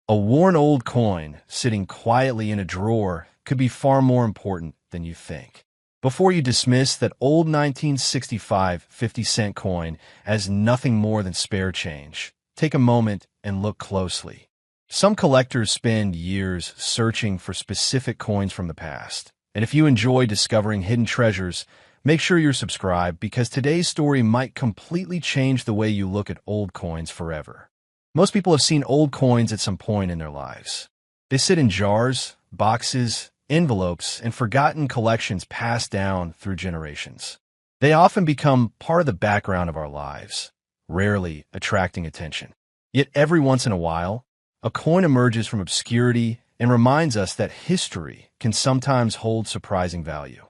A worn old coin sitting quietly in a drawer could be far more important than you think. Before you dismiss that old 1965 50-cent coin as nothing more than spare change, take a moment and look closely. Some collectors spend years searching for specific coins from the past. And if you enjoy discovering hidden treasures, make sure you're subscribed because today's story might completely change the way you look at old coins forever. Most people have seen old coins at some point in their lives. They sit in jars, boxes, envelopes, and forgotten collections passed down through generations. They often become part of the background of our lives, rarely attracting attention. Yet every once in a while, a coin emerges from obscurity and reminds us that history can sometimes hold surprising value.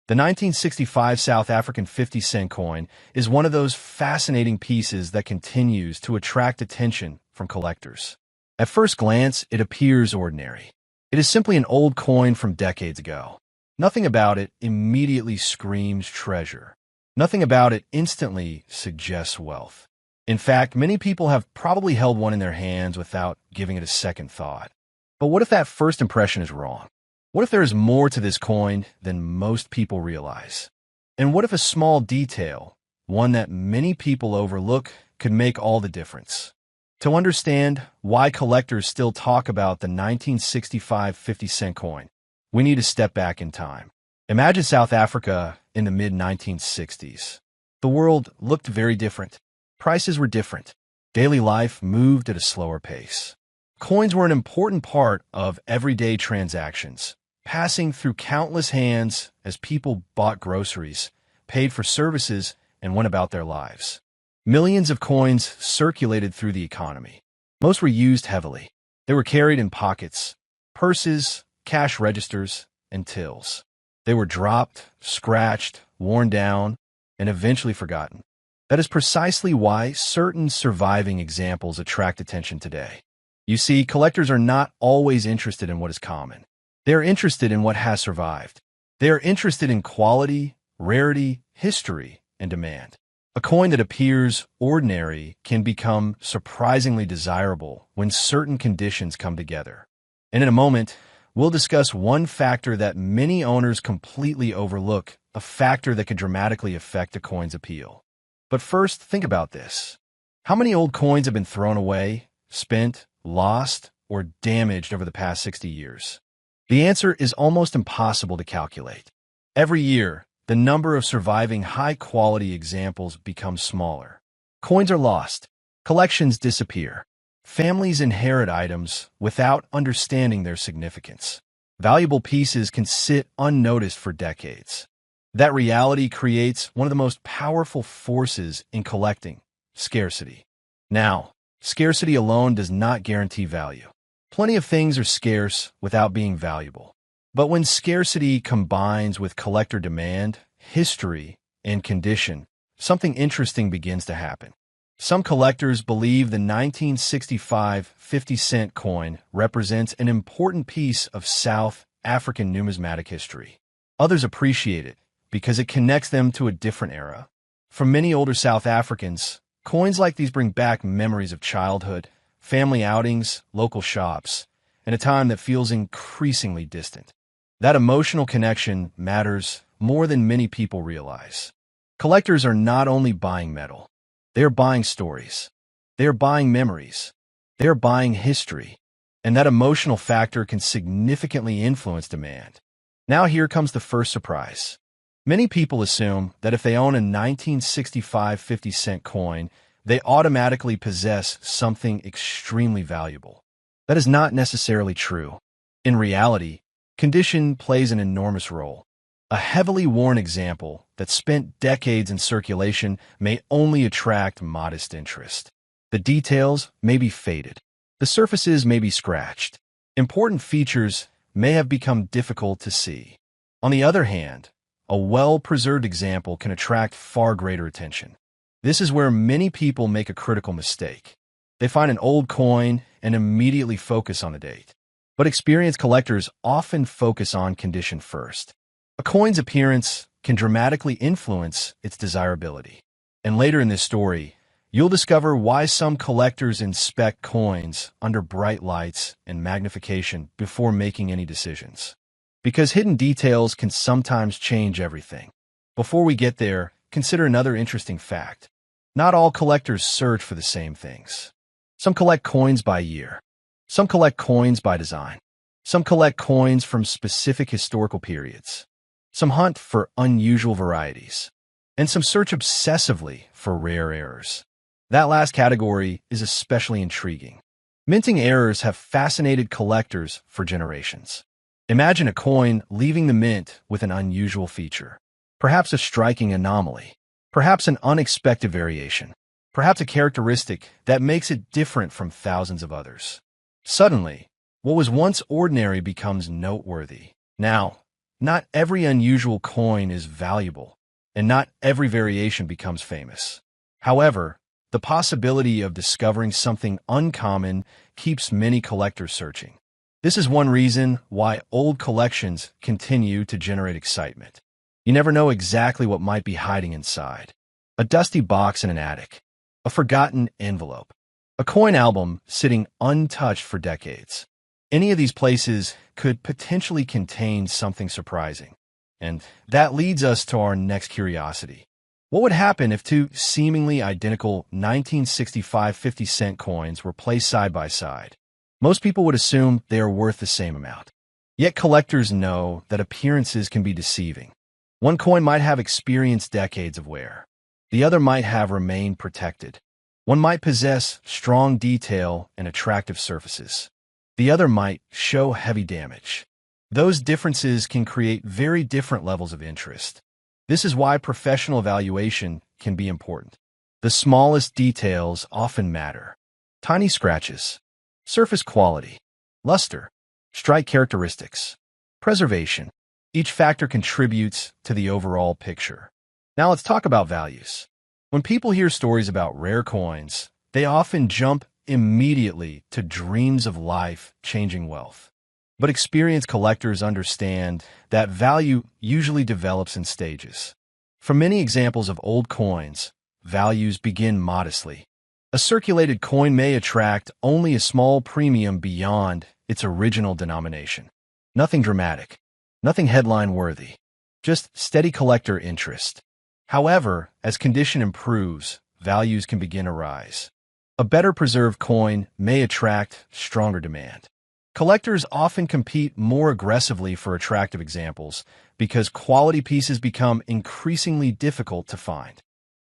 The 1965 South African 50-cent coin is one of those fascinating pieces that continues to attract attention from collectors. At first glance, it appears ordinary. It is simply an old coin from decades ago. Nothing about it immediately screams treasure. Nothing about it instantly suggests wealth. In fact, many people have probably held one in their hands without giving it a second thought. But what if that first impression is wrong? What if there is more to this coin than most people realize? And what if a small detail, one that many people overlook, could make all the difference? To understand why collectors still talk about the 1965 50-cent coin, we need to step back in time. Imagine South Africa in the mid-1960s. The world looked very different. Prices were different. Daily life moved at a slower pace. Coins were an important part of everyday transactions, passing through countless hands as people bought groceries, paid for services, and went about their lives. Millions of coins circulated through the economy. Most were used heavily. They were carried in pockets, purses, cash registers, and tills. They were dropped, scratched, worn down, and eventually forgotten. That is precisely why certain surviving examples attract attention today. You see, collectors are not always interested in what is common. They are interested in what has survived. They are interested in quality, rarity, history, and demand. A coin that appears ordinary can become surprisingly desirable when certain conditions come together. And in a moment, we'll discuss one factor that many owners completely overlook, a factor that could dramatically affect a coin's appeal. But first, think about this. How many old coins have been thrown away, spent, lost, or damaged over the past 60 years? The answer is almost impossible to calculate. Every year, the number of surviving high-quality examples becomes smaller. Coins are lost. Collections disappear. Families inherit items without understanding their significance. Valuable pieces can sit unnoticed for decades. That reality creates one of the most powerful forces in collecting: scarcity. Now, scarcity alone does not guarantee value. Plenty of things are scarce without being valuable. But when scarcity combines with collector demand, history, and condition, something interesting begins to happen. Some collectors believe the 1965 50-cent coin represents an important piece of South African numismatic history. Others appreciate it because it connects them to a different era. For many older South Africans, coins like these bring back memories of childhood, family outings, local shops, and a time that feels increasingly distant. That emotional connection matters more than many people realize. Collectors are not only buying metal, they are buying stories. They are buying memories. They are buying history. And that emotional factor can significantly influence demand. Now here comes the first surprise. Many people assume that if they own a 1965 50-cent coin, they automatically possess something extremely valuable. That is not necessarily true. In reality, condition plays an enormous role. A heavily worn example that spent decades in circulation may only attract modest interest. The details may be faded. The surfaces may be scratched. Important features may have become difficult to see. On the other hand, a well-preserved example can attract far greater attention. This is where many people make a critical mistake. They find an old coin and immediately focus on the date. But experienced collectors often focus on condition first. A coin's appearance can dramatically influence its desirability. And later in this story, You'll discover why some collectors inspect coins under bright lights and magnification before making any decisions. Because hidden details can sometimes change everything. Before we get there, consider another interesting fact. Not all collectors search for the same things. Some collect coins by year. Some collect coins by design. Some collect coins from specific historical periods. Some hunt for unusual varieties. And some search obsessively for rare errors. That last category is especially intriguing. Minting errors have fascinated collectors for generations. Imagine a coin leaving the mint with an unusual feature. Perhaps a striking anomaly. Perhaps an unexpected variation. Perhaps a characteristic that makes it different from thousands of others. Suddenly, what was once ordinary becomes noteworthy. Now, not every unusual coin is valuable, and not every variation becomes famous. However, the possibility of discovering something uncommon keeps many collectors searching. This is one reason why old collections continue to generate excitement. You never know exactly what might be hiding inside. A dusty box in an attic. A forgotten envelope. A coin album sitting untouched for decades. Any of these places could potentially contain something surprising. And that leads us to our next curiosity. What would happen if two seemingly identical 1965 50-cent coins were placed side by side? Most people would assume they are worth the same amount. Yet collectors know that appearances can be deceiving. One coin might have experienced decades of wear. The other might have remained protected. One might possess strong detail and attractive surfaces. The other might show heavy damage. Those differences can create very different levels of interest. This is why professional evaluation can be important. The smallest details often matter. Tiny scratches, surface quality, luster, strike characteristics, preservation. Each factor contributes to the overall picture. Now let's talk about values. When people hear stories about rare coins, they often jump immediately to dreams of life-changing wealth. But experienced collectors understand that value usually develops in stages. From many examples of old coins, values begin modestly. A circulated coin may attract only a small premium beyond its original denomination. Nothing dramatic, nothing headline-worthy, just steady collector interest. However, as condition improves, values can begin to rise. A better preserved coin may attract stronger demand. Collectors often compete more aggressively for attractive examples because quality pieces become increasingly difficult to find.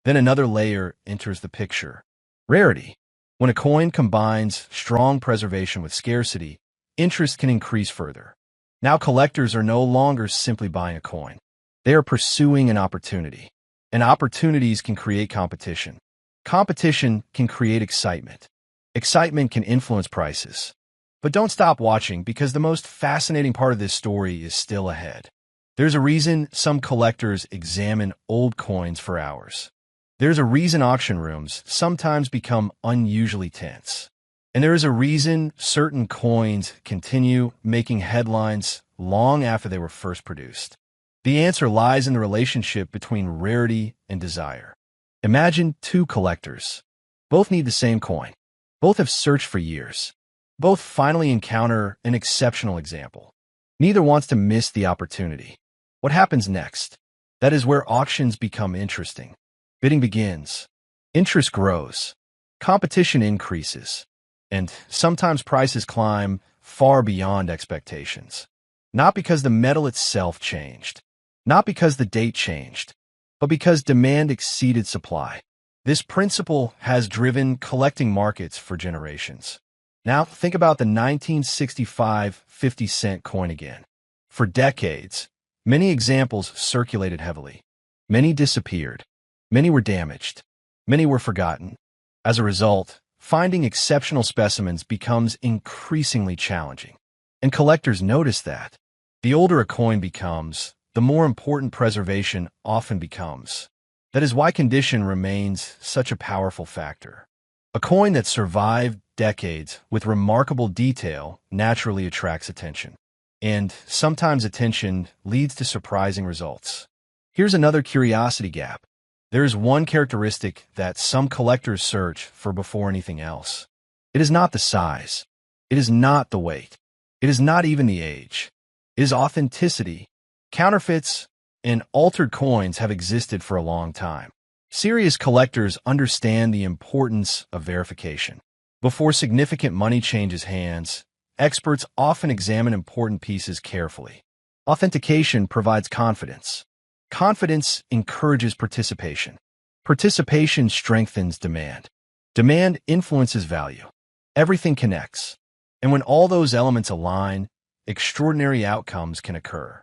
Then another layer enters the picture. Rarity. When a coin combines strong preservation with scarcity, interest can increase further. Now collectors are no longer simply buying a coin. They are pursuing an opportunity. And opportunities can create competition. Competition can create excitement. Excitement can influence prices. But don't stop watching because the most fascinating part of this story is still ahead. There's a reason some collectors examine old coins for hours. There's a reason auction rooms sometimes become unusually tense. And there is a reason certain coins continue making headlines long after they were first produced. The answer lies in the relationship between rarity and desire. Imagine two collectors. Both need the same coin. Both have searched for years. Both finally encounter an exceptional example. Neither wants to miss the opportunity. What happens next? That is where auctions become interesting. Bidding begins. Interest grows. Competition increases. And sometimes prices climb far beyond expectations. Not because the metal itself changed. Not because the date changed. But because demand exceeded supply. This principle has driven collecting markets for generations. Now, think about the 1965 50-cent coin again. For decades, many examples circulated heavily. Many disappeared. Many were damaged. Many were forgotten. As a result, finding exceptional specimens becomes increasingly challenging. And collectors notice that. The older a coin becomes, the more important preservation often becomes. That is why condition remains such a powerful factor. A coin that survived decades with remarkable detail naturally attracts attention. And sometimes attention leads to surprising results. Here's another curiosity gap. There is one characteristic that some collectors search for before anything else. It is not the size. It is not the weight. It is not even the age. It is authenticity. Counterfeits and altered coins have existed for a long time. Serious collectors understand the importance of verification. Before significant money changes hands, experts often examine important pieces carefully. Authentication provides confidence. Confidence encourages participation. Participation strengthens demand. Demand influences value. Everything connects. And when all those elements align, extraordinary outcomes can occur.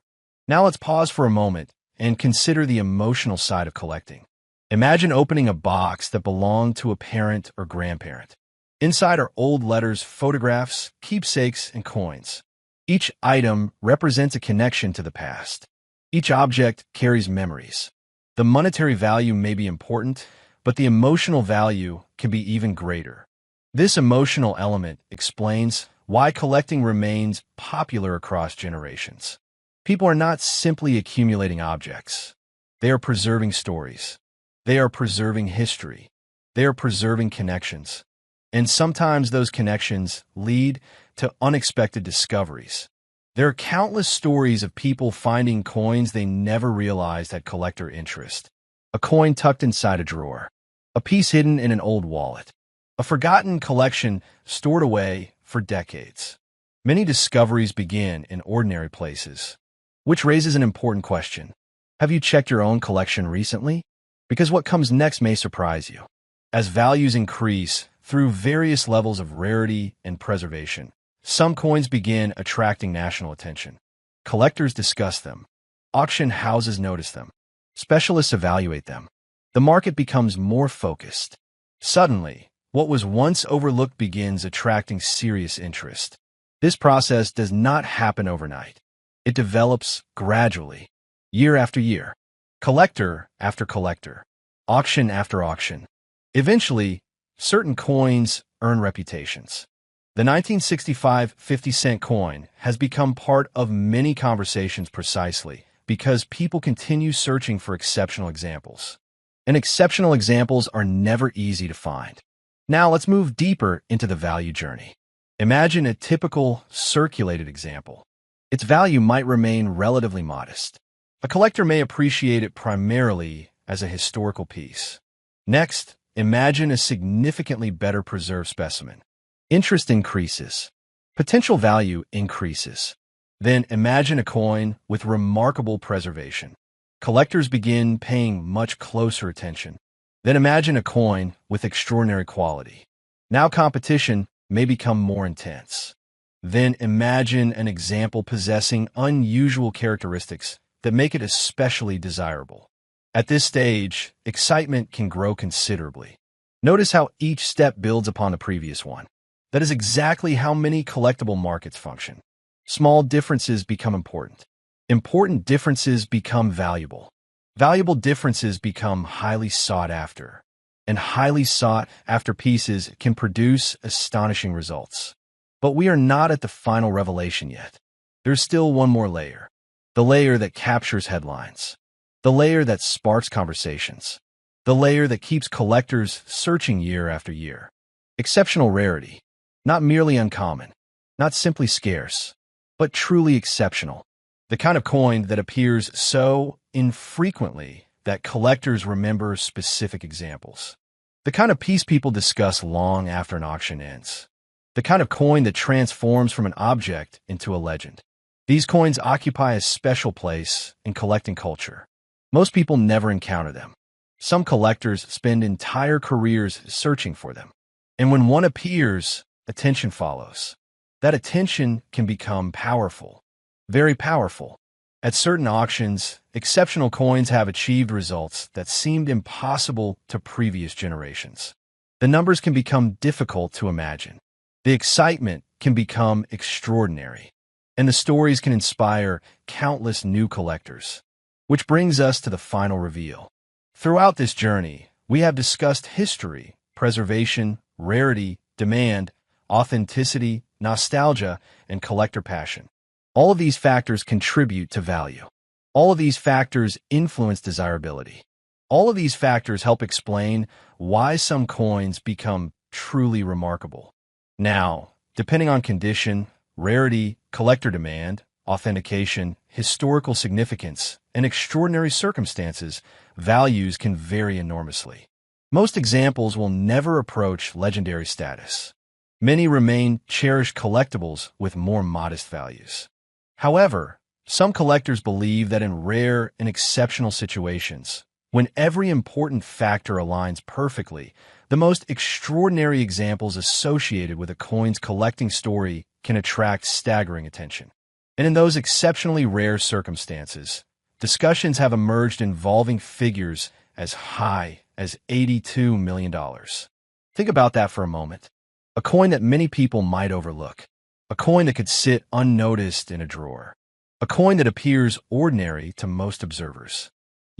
Now let's pause for a moment and consider the emotional side of collecting. Imagine opening a box that belonged to a parent or grandparent. Inside are old letters, photographs, keepsakes, and coins. Each item represents a connection to the past. Each object carries memories. The monetary value may be important, but the emotional value can be even greater. This emotional element explains why collecting remains popular across generations. People are not simply accumulating objects. They are preserving stories. They are preserving history. They are preserving connections. And sometimes those connections lead to unexpected discoveries. There are countless stories of people finding coins they never realized had collector interest. A coin tucked inside a drawer. A piece hidden in an old wallet. A forgotten collection stored away for decades. Many discoveries begin in ordinary places, which raises an important question. Have you checked your own collection recently? Because what comes next may surprise you. As values increase through various levels of rarity and preservation, some coins begin attracting national attention. Collectors discuss them. Auction houses notice them. Specialists evaluate them. The market becomes more focused. Suddenly, what was once overlooked begins attracting serious interest. This process does not happen overnight. It develops gradually, year after year, collector after collector, auction after auction. Eventually, certain coins earn reputations. The 1965 50-cent coin has become part of many conversations precisely because people continue searching for exceptional examples. And exceptional examples are never easy to find. Now let's move deeper into the value journey. Imagine a typical circulated example. Its value might remain relatively modest. A collector may appreciate it primarily as a historical piece. Next, imagine a significantly better preserved specimen. Interest increases. Potential value increases. Then imagine a coin with remarkable preservation. Collectors begin paying much closer attention. Then imagine a coin with extraordinary quality. Now competition may become more intense. Then imagine an example possessing unusual characteristics that make it especially desirable. At this stage, excitement can grow considerably. Notice how each step builds upon the previous one. That is exactly how many collectible markets function. Small differences become important. Important differences become valuable. Valuable differences become highly sought after. And highly sought after pieces can produce astonishing results. But we are not at the final revelation yet. There's still one more layer. The layer that captures headlines. The layer that sparks conversations. The layer that keeps collectors searching year after year. Exceptional rarity. Not merely uncommon. Not simply scarce. But truly exceptional. The kind of coin that appears so infrequently that collectors remember specific examples. The kind of piece people discuss long after an auction ends. The kind of coin that transforms from an object into a legend. These coins occupy a special place in collecting culture. Most people never encounter them. Some collectors spend entire careers searching for them. And when one appears, attention follows. That attention can become powerful. Very powerful. At certain auctions, exceptional coins have achieved results that seemed impossible to previous generations. The numbers can become difficult to imagine. The excitement can become extraordinary. And the stories can inspire countless new collectors. Which brings us to the final reveal. Throughout this journey, we have discussed history, preservation, rarity, demand, authenticity, nostalgia, and collector passion. All of these factors contribute to value. All of these factors influence desirability. All of these factors help explain why some coins become truly remarkable. Now, depending on condition, rarity, collector demand, authentication, historical significance, and extraordinary circumstances, values can vary enormously. Most examples will never approach legendary status. Many remain cherished collectibles with more modest values. However, some collectors believe that in rare and exceptional situations, when every important factor aligns perfectly, the most extraordinary examples associated with a coin's collecting story can attract staggering attention. And in those exceptionally rare circumstances, discussions have emerged involving figures as high as $82 million. Think about that for a moment. A coin that many people might overlook. A coin that could sit unnoticed in a drawer. A coin that appears ordinary to most observers.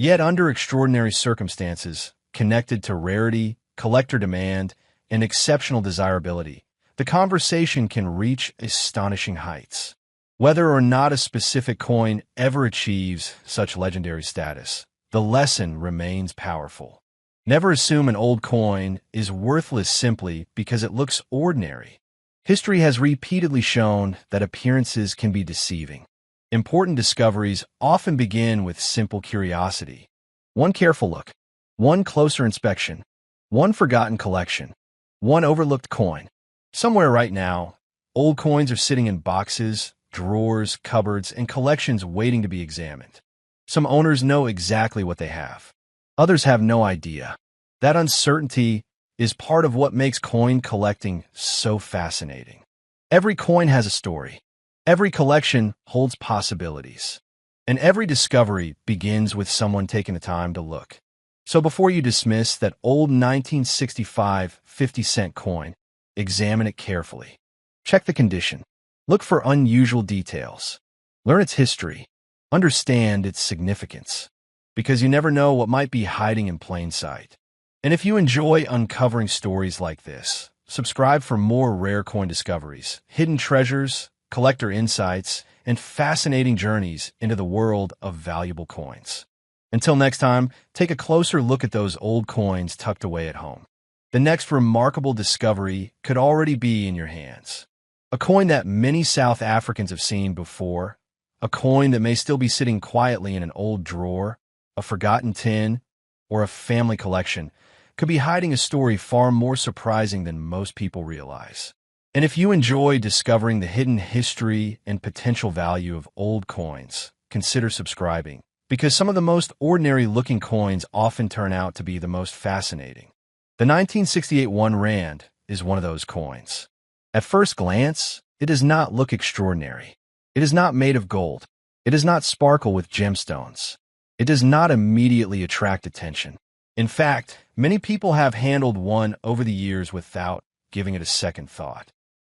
Yet under extraordinary circumstances, connected to rarity, collector demand, and exceptional desirability, the conversation can reach astonishing heights. Whether or not a specific coin ever achieves such legendary status, the lesson remains powerful. Never assume an old coin is worthless simply because it looks ordinary. History has repeatedly shown that appearances can be deceiving. Important discoveries often begin with simple curiosity. One careful look, one closer inspection, one forgotten collection, one overlooked coin. Somewhere right now, old coins are sitting in boxes, drawers, cupboards, and collections waiting to be examined. Some owners know exactly what they have. Others have no idea. That uncertainty is part of what makes coin collecting so fascinating. Every coin has a story. Every collection holds possibilities. And every discovery begins with someone taking the time to look. So before you dismiss that old 1965 50-cent coin, examine it carefully. Check the condition. Look for unusual details. Learn its history. Understand its significance. Because you never know what might be hiding in plain sight. And if you enjoy uncovering stories like this, subscribe for more rare coin discoveries, hidden treasures, collector insights, and fascinating journeys into the world of valuable coins. Until next time, take a closer look at those old coins tucked away at home. The next remarkable discovery could already be in your hands. A coin that many South Africans have seen before, a coin that may still be sitting quietly in an old drawer, a forgotten tin, or a family collection, could be hiding a story far more surprising than most people realize. And if you enjoy discovering the hidden history and potential value of old coins, consider subscribing, because some of the most ordinary-looking coins often turn out to be the most fascinating. The 1968 1 Rand is one of those coins. At first glance, it does not look extraordinary. It is not made of gold. It does not sparkle with gemstones. It does not immediately attract attention. In fact, many people have handled one over the years without giving it a second thought.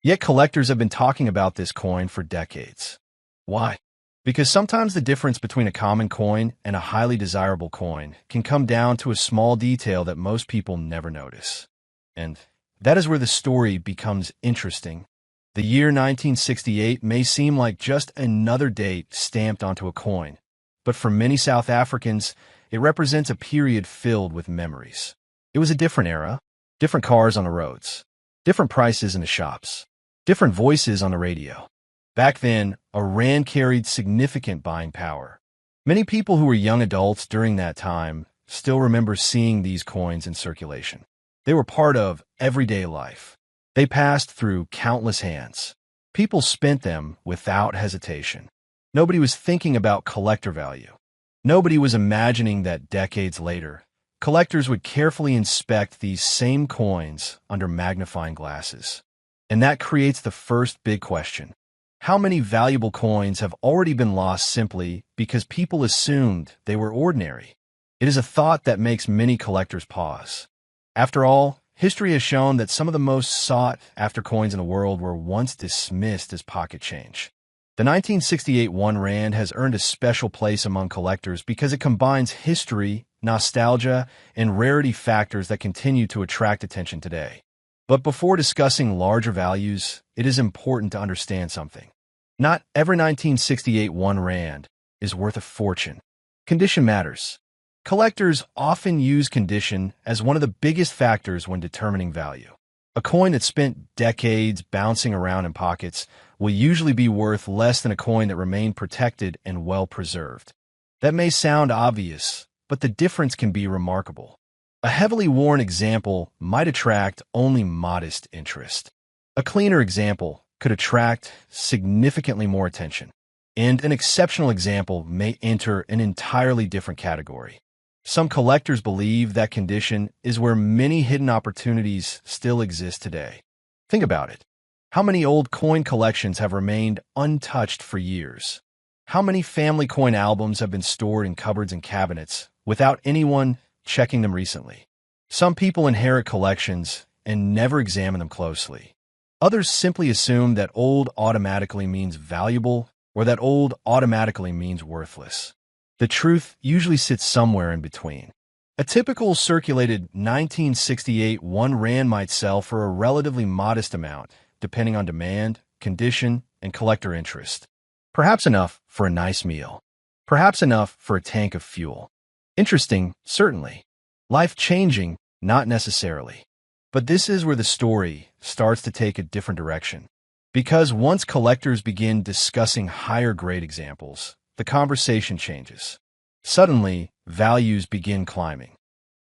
Yet collectors have been talking about this coin for decades. Why? Because sometimes the difference between a common coin and a highly desirable coin can come down to a small detail that most people never notice. And that is where the story becomes interesting. The year 1968 may seem like just another date stamped onto a coin, but for many South Africans, it represents a period filled with memories. It was a different era, different cars on the roads, different prices in the shops, different voices on the radio. Back then, a rand carried significant buying power. Many people who were young adults during that time still remember seeing these coins in circulation. They were part of everyday life. They passed through countless hands. People spent them without hesitation. Nobody was thinking about collector value. Nobody was imagining that decades later, collectors would carefully inspect these same coins under magnifying glasses. And that creates the first big question. How many valuable coins have already been lost simply because people assumed they were ordinary? It is a thought that makes many collectors pause. After all, history has shown that some of the most sought-after coins in the world were once dismissed as pocket change. The 1968 1 Rand has earned a special place among collectors because it combines history, nostalgia, and rarity factors that continue to attract attention today. But before discussing larger values, it is important to understand something. Not every 1968 1 Rand is worth a fortune. Condition matters. Collectors often use condition as one of the biggest factors when determining value. A coin that spent decades bouncing around in pockets will usually be worth less than a coin that remained protected and well preserved. That may sound obvious, but the difference can be remarkable. A heavily worn example might attract only modest interest. A cleaner example could attract significantly more attention, and an exceptional example may enter an entirely different category. Some collectors believe that condition is where many hidden opportunities still exist today. Think about it. How many old coin collections have remained untouched for years? How many family coin albums have been stored in cupboards and cabinets without anyone checking them recently? Some people inherit collections and never examine them closely. Others simply assume that old automatically means valuable or that old automatically means worthless. The truth usually sits somewhere in between. A typical circulated 1968 1 rand might sell for a relatively modest amount, depending on demand, condition, and collector interest. Perhaps enough for a nice meal. Perhaps enough for a tank of fuel. Interesting, certainly. Life-changing, not necessarily. But this is where the story starts to take a different direction. Because once collectors begin discussing higher-grade examples, the conversation changes. Suddenly, values begin climbing.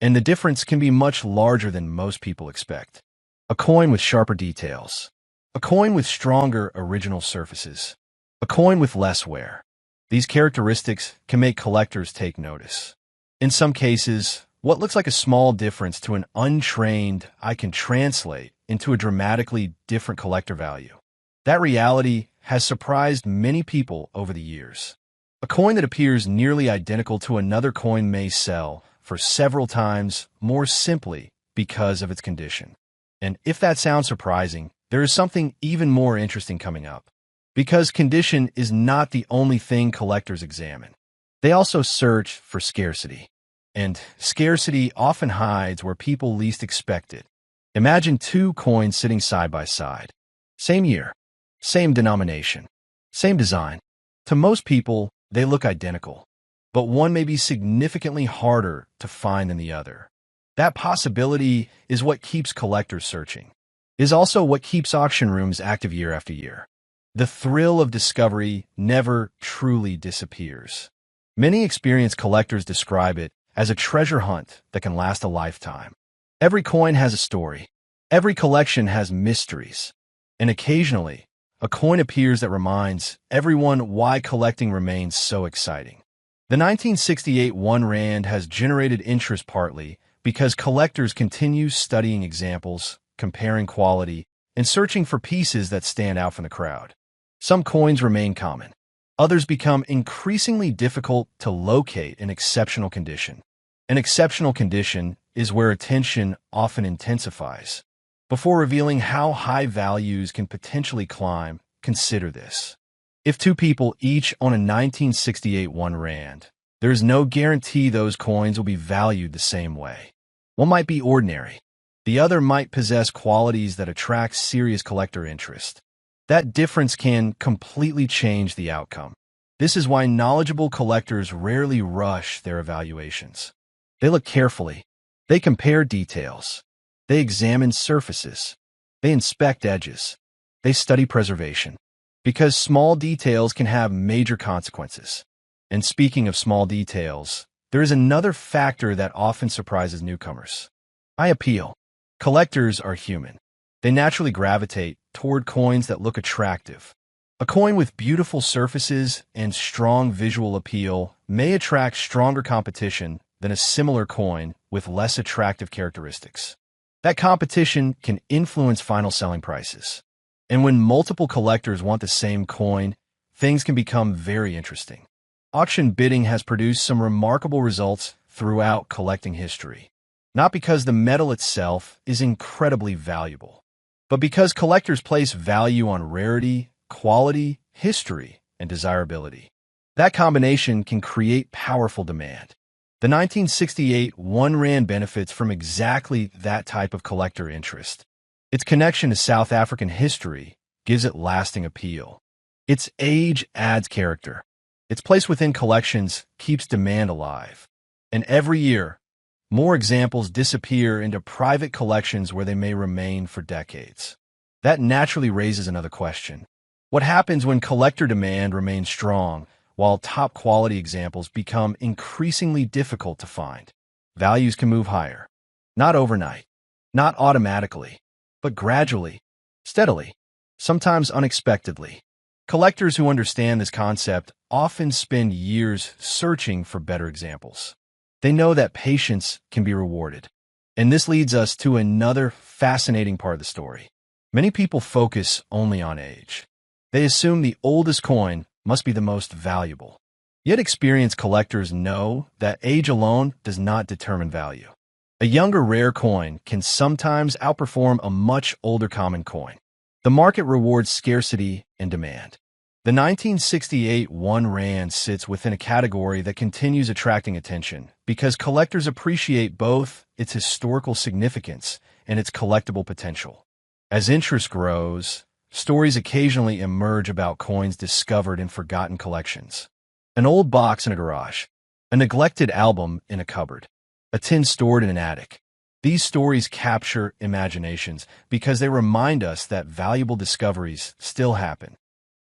And the difference can be much larger than most people expect. A coin with sharper details. A coin with stronger original surfaces. A coin with less wear. These characteristics can make collectors take notice. In some cases, what looks like a small difference to an untrained eye can translate into a dramatically different collector value. That reality has surprised many people over the years. A coin that appears nearly identical to another coin may sell for several times more simply because of its condition. And if that sounds surprising, there is something even more interesting coming up. Because condition is not the only thing collectors examine. They also search for scarcity. And scarcity often hides where people least expect it. Imagine two coins sitting side by side. Same year, same denomination, same design. To most people, they look identical, but one may be significantly harder to find than the other. That possibility is what keeps collectors searching, is also what keeps auction rooms active year after year. The thrill of discovery never truly disappears. Many experienced collectors describe it as a treasure hunt that can last a lifetime. Every coin has a story. Every collection has mysteries. And occasionally, a coin appears that reminds everyone why collecting remains so exciting. The 1968 1 rand has generated interest partly because collectors continue studying examples, comparing quality, and searching for pieces that stand out from the crowd. Some coins remain common. Others become increasingly difficult to locate in exceptional condition. An exceptional condition is where attention often intensifies. Before revealing how high values can potentially climb, consider this. If two people each own a 1968 1 rand, there is no guarantee those coins will be valued the same way. One might be ordinary. The other might possess qualities that attract serious collector interest. That difference can completely change the outcome. This is why knowledgeable collectors rarely rush their evaluations. They look carefully. They compare details. They examine surfaces. They inspect edges. They study preservation. Because small details can have major consequences. And speaking of small details, there is another factor that often surprises newcomers. Eye appeal. Collectors are human. They naturally gravitate toward coins that look attractive. A coin with beautiful surfaces and strong visual appeal may attract stronger competition than a similar coin with less attractive characteristics. That competition can influence final selling prices. And when multiple collectors want the same coin, things can become very interesting. Auction bidding has produced some remarkable results throughout collecting history. Not because the metal itself is incredibly valuable, but because collectors place value on rarity, quality, history, and desirability. That combination can create powerful demand. The 1968 1 rand benefits from exactly that type of collector interest. Its connection to South African history gives it lasting appeal. Its age adds character. Its place within collections keeps demand alive. And every year, more examples disappear into private collections where they may remain for decades. That naturally raises another question. What happens when collector demand remains strong, while top-quality examples become increasingly difficult to find? Values can move higher. Not overnight, not automatically, but gradually, steadily, sometimes unexpectedly. Collectors who understand this concept often spend years searching for better examples. They know that patience can be rewarded. And this leads us to another fascinating part of the story. Many people focus only on age. They assume the oldest coin must be the most valuable. Yet experienced collectors know that age alone does not determine value. A younger rare coin can sometimes outperform a much older common coin. The market rewards scarcity and demand. The 1968 1 Rand sits within a category that continues attracting attention because collectors appreciate both its historical significance and its collectible potential. As interest grows, stories occasionally emerge about coins discovered in forgotten collections. An old box in a garage, a neglected album in a cupboard, a tin stored in an attic. These stories capture imaginations because they remind us that valuable discoveries still happen.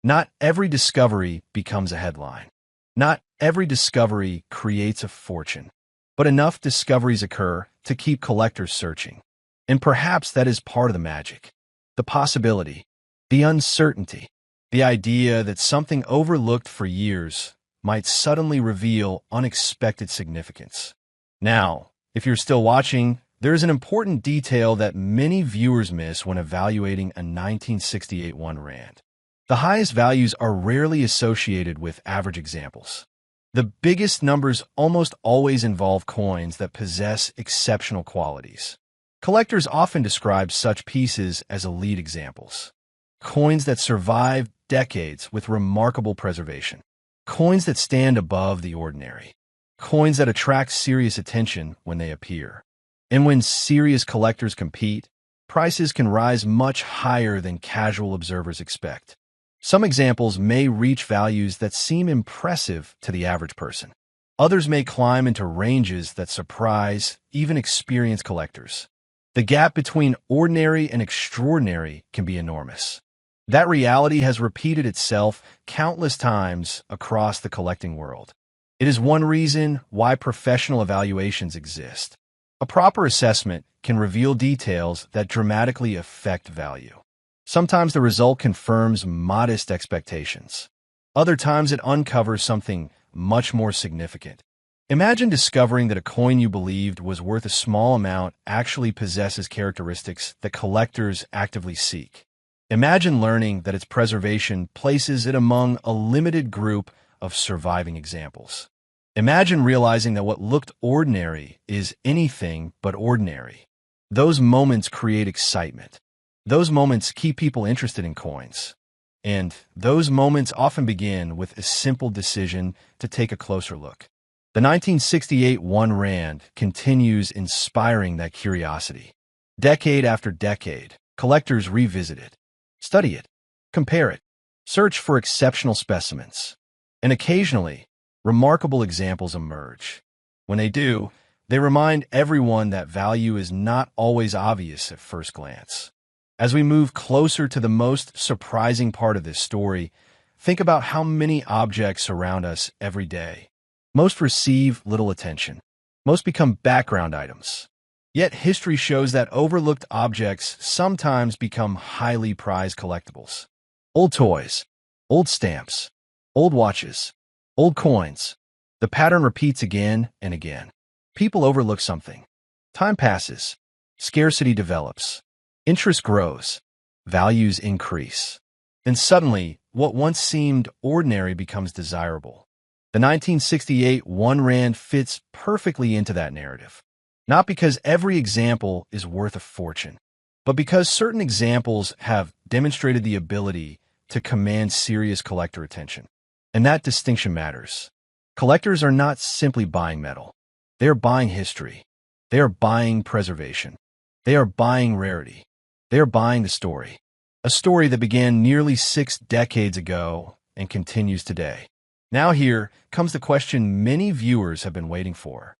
Not every discovery becomes a headline. Not every discovery creates a fortune. But enough discoveries occur to keep collectors searching. And perhaps that is part of the magic. The possibility, the uncertainty, the idea that something overlooked for years might suddenly reveal unexpected significance. Now, if you're still watching, there is an important detail that many viewers miss when evaluating a 1968 1 Rand. The highest values are rarely associated with average examples. The biggest numbers almost always involve coins that possess exceptional qualities. Collectors often describe such pieces as elite examples. Coins that survive decades with remarkable preservation. Coins that stand above the ordinary. Coins that attract serious attention when they appear. And when serious collectors compete, prices can rise much higher than casual observers expect. Some examples may reach values that seem impressive to the average person. Others may climb into ranges that surprise even experienced collectors. The gap between ordinary and extraordinary can be enormous. That reality has repeated itself countless times across the collecting world. It is one reason why professional evaluations exist. A proper assessment can reveal details that dramatically affect value. Sometimes the result confirms modest expectations. Other times it uncovers something much more significant. Imagine discovering that a coin you believed was worth a small amount actually possesses characteristics that collectors actively seek. Imagine learning that its preservation places it among a limited group of surviving examples. Imagine realizing that what looked ordinary is anything but ordinary. Those moments create excitement. Those moments keep people interested in coins. And those moments often begin with a simple decision to take a closer look. The 1968 1 Rand continues inspiring that curiosity. Decade after decade, collectors revisit it, study it, compare it, search for exceptional specimens. And occasionally, remarkable examples emerge. When they do, they remind everyone that value is not always obvious at first glance. As we move closer to the most surprising part of this story, think about how many objects surround us every day. Most receive little attention. Most become background items. Yet history shows that overlooked objects sometimes become highly prized collectibles. Old toys, old stamps, old watches, old coins. The pattern repeats again and again. People overlook something. Time passes. Scarcity develops. Interest grows, values increase. Then suddenly, what once seemed ordinary becomes desirable. The 1968 1 Rand fits perfectly into that narrative. Not because every example is worth a fortune, but because certain examples have demonstrated the ability to command serious collector attention. And that distinction matters. Collectors are not simply buying metal. They are buying history. They are buying preservation. They are buying rarity. They are buying the story. A story that began nearly 6 decades ago and continues today. Now here comes the question many viewers have been waiting for.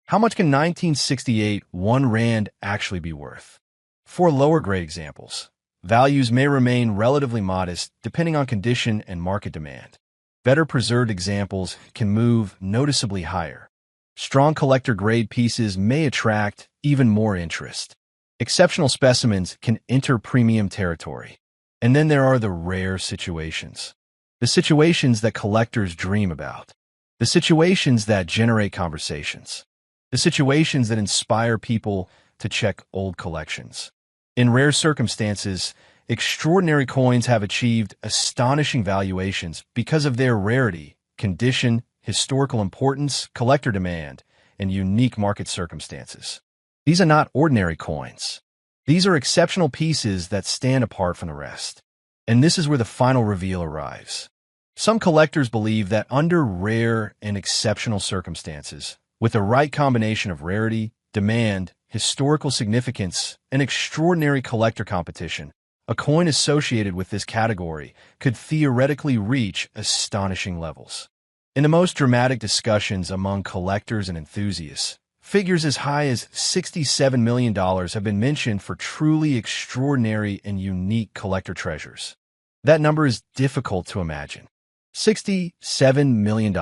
How much can 1968 1 rand actually be worth? For lower grade examples, values may remain relatively modest depending on condition and market demand. Better preserved examples can move noticeably higher. Strong collector grade pieces may attract even more interest. Exceptional specimens can enter premium territory. And then there are the rare situations. The situations that collectors dream about. The situations that generate conversations. The situations that inspire people to check old collections. In rare circumstances, extraordinary coins have achieved astonishing valuations because of their rarity, condition, historical importance, collector demand, and unique market circumstances. These are not ordinary coins. These are exceptional pieces that stand apart from the rest. And this is where the final reveal arrives. Some collectors believe that under rare and exceptional circumstances, with the right combination of rarity, demand, historical significance, and extraordinary collector competition, a coin associated with this category could theoretically reach astonishing levels. In the most dramatic discussions among collectors and enthusiasts, figures as high as $67 million have been mentioned for truly extraordinary and unique collector treasures. That number is difficult to imagine. $67 million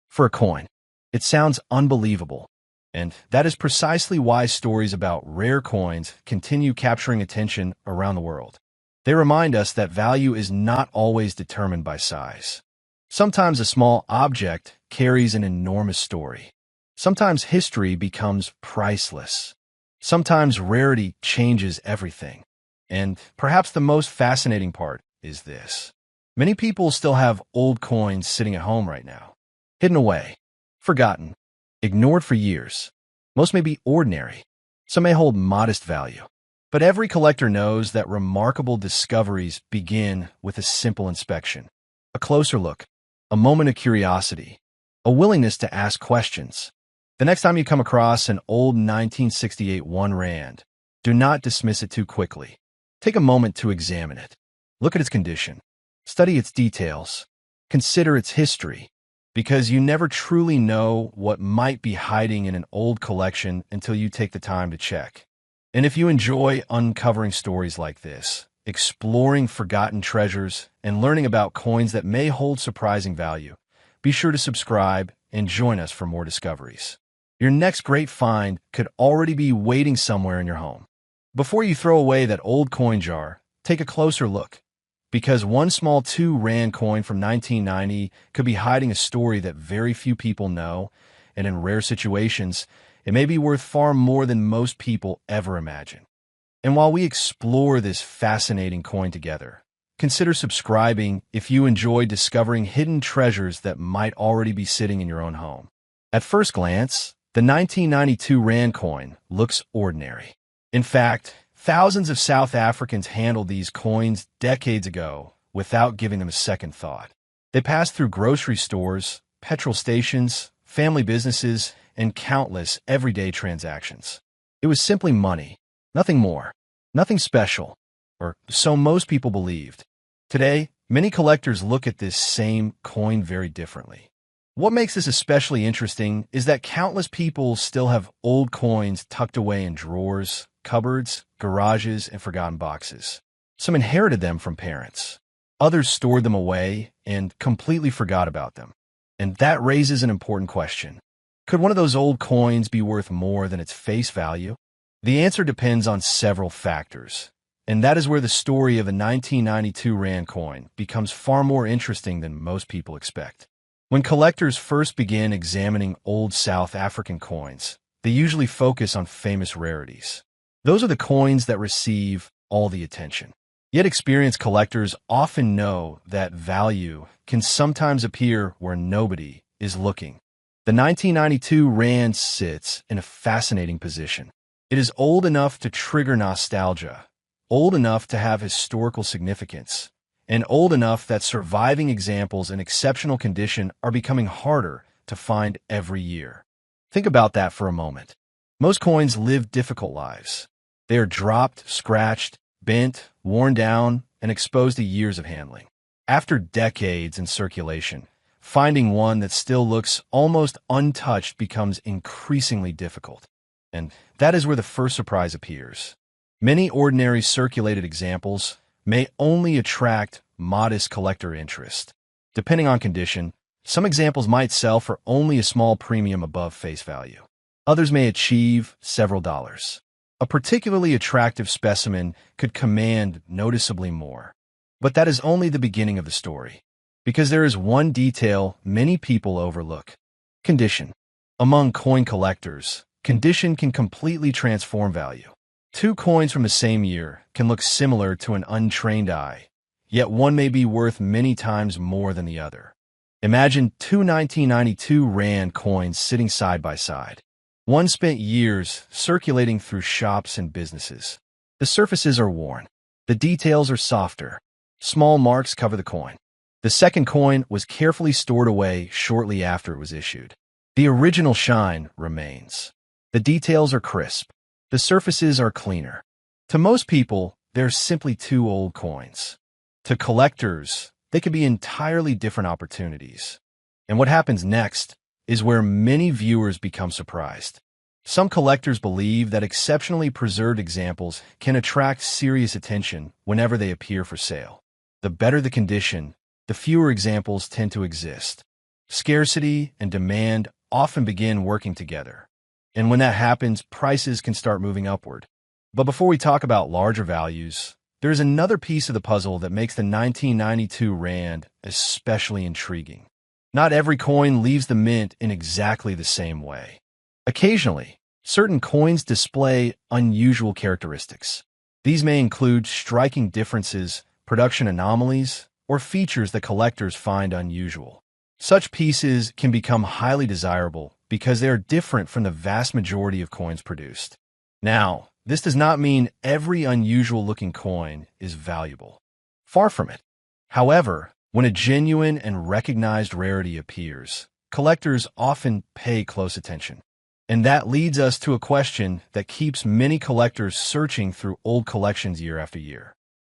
for a coin. It sounds unbelievable. And that is precisely why stories about rare coins continue capturing attention around the world. They remind us that value is not always determined by size. Sometimes a small object carries an enormous story. Sometimes history becomes priceless. Sometimes rarity changes everything. And perhaps the most fascinating part is this. Many people still have old coins sitting at home right now, hidden away, forgotten, ignored for years. Most may be ordinary. Some may hold modest value. But every collector knows that remarkable discoveries begin with a simple inspection, a closer look, a moment of curiosity, a willingness to ask questions. The next time you come across an old 1968 1 rand, do not dismiss it too quickly. Take a moment to examine it. Look at its condition. Study its details. Consider its history. Because you never truly know what might be hiding in an old collection until you take the time to check. And if you enjoy uncovering stories like this, exploring forgotten treasures, and learning about coins that may hold surprising value, be sure to subscribe and join us for more discoveries. Your next great find could already be waiting somewhere in your home. Before you throw away that old coin jar, take a closer look. Because one small 2 rand coin from 1990 could be hiding a story that very few people know, and in rare situations, it may be worth far more than most people ever imagine. And while we explore this fascinating coin together, consider subscribing if you enjoy discovering hidden treasures that might already be sitting in your own home. At first glance, the 1992 rand coin looks ordinary. In fact, thousands of South Africans handled these coins decades ago without giving them a second thought. They passed through grocery stores, petrol stations, family businesses, and countless everyday transactions. It was simply money, nothing more, nothing special, or so most people believed. Today, many collectors look at this same coin very differently. What makes this especially interesting is that countless people still have old coins tucked away in drawers, cupboards, garages, and forgotten boxes. Some inherited them from parents. Others stored them away and completely forgot about them. And that raises an important question. Could one of those old coins be worth more than its face value? The answer depends on several factors. And that is where the story of the 1992 rand coin becomes far more interesting than most people expect. When collectors first begin examining old South African coins, they usually focus on famous rarities. Those are the coins that receive all the attention. Yet experienced collectors often know that value can sometimes appear where nobody is looking. The 1992 rand sits in a fascinating position. It is old enough to trigger nostalgia, old enough to have historical significance, and old enough that surviving examples in exceptional condition are becoming harder to find every year. Think about that for a moment. Most coins live difficult lives. They are dropped, scratched, bent, worn down, and exposed to years of handling. After decades in circulation, finding one that still looks almost untouched becomes increasingly difficult. And that is where the first surprise appears. Many ordinary circulated examples may only attract modest collector interest. Depending on condition, some examples might sell for only a small premium above face value. Others may achieve several dollars. A particularly attractive specimen could command noticeably more. But that is only the beginning of the story, because there is one detail many people overlook: condition. Among coin collectors, condition can completely transform value. Two coins from the same year can look similar to an untrained eye, yet one may be worth many times more than the other. Imagine two 1992 Rand coins sitting side by side. One spent years circulating through shops and businesses. The surfaces are worn. The details are softer. Small marks cover the coin. The second coin was carefully stored away shortly after it was issued. The original shine remains. The details are crisp. The surfaces are cleaner. To most people, they're simply two old coins. To collectors, they could be entirely different opportunities. And what happens next is where many viewers become surprised. Some collectors believe that exceptionally preserved examples can attract serious attention whenever they appear for sale. The better the condition, the fewer examples tend to exist. Scarcity and demand often begin working together. And when that happens, prices can start moving upward. But before we talk about larger values, there's another piece of the puzzle that makes the 1992 Rand especially intriguing. Not every coin leaves the mint in exactly the same way. Occasionally, certain coins display unusual characteristics. These may include striking differences, production anomalies, or features that collectors find unusual. Such pieces can become highly desirable because they are different from the vast majority of coins produced. Now, this does not mean every unusual-looking coin is valuable. Far from it. However, when a genuine and recognized rarity appears, collectors often pay close attention. And that leads us to a question that keeps many collectors searching through old collections year after year.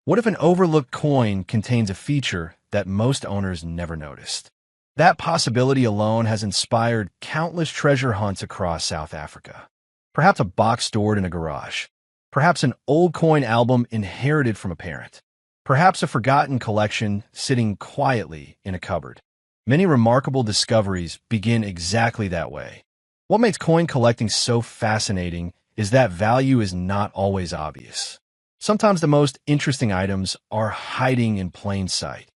What if an overlooked coin contains a feature that most owners never noticed? That possibility alone has inspired countless treasure hunts across South Africa. Perhaps a box stored in a garage. Perhaps an old coin album inherited from a parent. Perhaps a forgotten collection sitting quietly in a cupboard. Many remarkable discoveries begin exactly that way. What makes coin collecting so fascinating is that value is not always obvious. Sometimes the most interesting items are hiding in plain sight.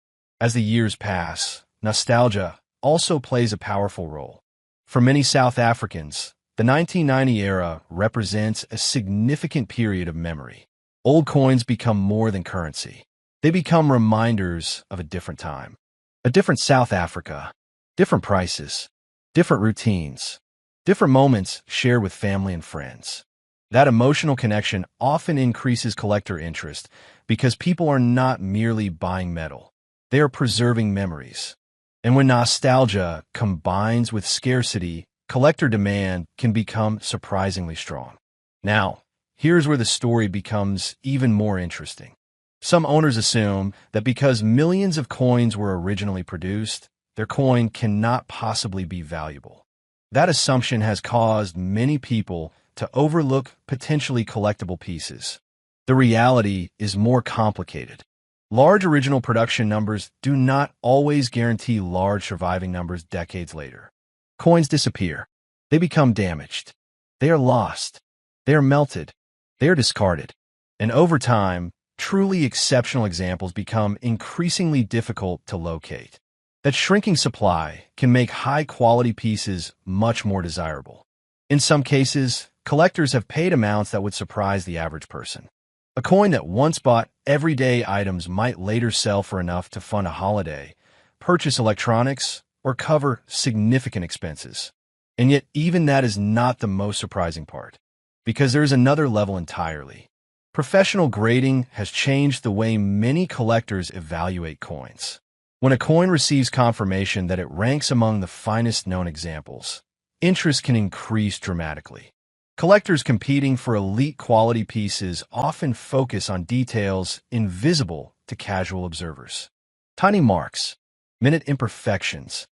As the years pass, nostalgia also plays a powerful role. For many South Africans, the 1990 era represents a significant period of memory. Old coins become more than currency. They become reminders of a different time, a different South Africa, different prices, different routines, different moments shared with family and friends. That emotional connection often increases collector interest because people are not merely buying metal. They are preserving memories. And when nostalgia combines with scarcity, collector demand can become surprisingly strong. Now, here's where the story becomes even more interesting. Some owners assume that because millions of coins were originally produced, their coin cannot possibly be valuable. That assumption has caused many people to overlook potentially collectible pieces. The reality is more complicated. Large original production numbers do not always guarantee large surviving numbers decades later. Coins disappear. They become damaged. They are lost. They are melted. They are discarded. And over time, truly exceptional examples become increasingly difficult to locate. That shrinking supply can make high-quality pieces much more desirable. In some cases, collectors have paid amounts that would surprise the average person. A coin that once bought everyday items might later sell for enough to fund a holiday, purchase electronics, or cover significant expenses. And yet even that is not the most surprising part, because there is another level entirely. Professional grading has changed the way many collectors evaluate coins. When a coin receives confirmation that it ranks among the finest known examples, interest can increase dramatically. Collectors competing for elite quality pieces often focus on details invisible to casual observers. Tiny marks, minute imperfections,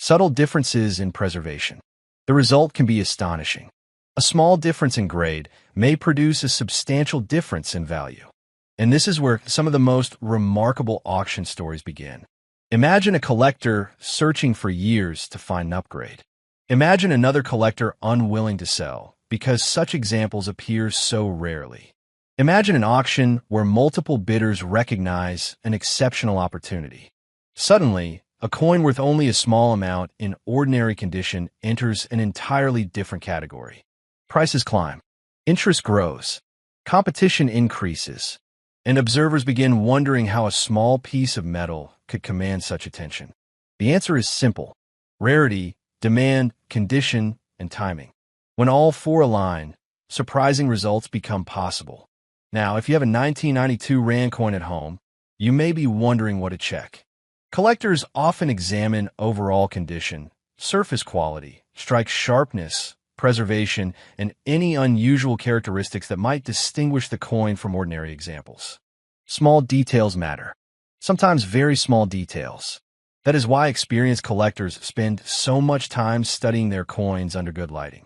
Subtle differences in preservation. The result can be astonishing. A small difference in grade may produce a substantial difference in value. And this is where some of the most remarkable auction stories begin. Imagine a collector searching for years to find an upgrade. Imagine another collector unwilling to sell because such examples appear so rarely. Imagine an auction where multiple bidders recognize an exceptional opportunity. Suddenly, a coin worth only a small amount in ordinary condition enters an entirely different category. Prices climb. Interest grows. Competition increases. And observers begin wondering how a small piece of metal could command such attention. The answer is simple: rarity, demand, condition, and timing. When all four align, surprising results become possible. Now, if you have a 1992 Rand coin at home, you may be wondering what to check. Collectors often examine overall condition, surface quality, strike sharpness, preservation, and any unusual characteristics that might distinguish the coin from ordinary examples. Small details matter. Sometimes very small details. That is why experienced collectors spend so much time studying their coins under good lighting.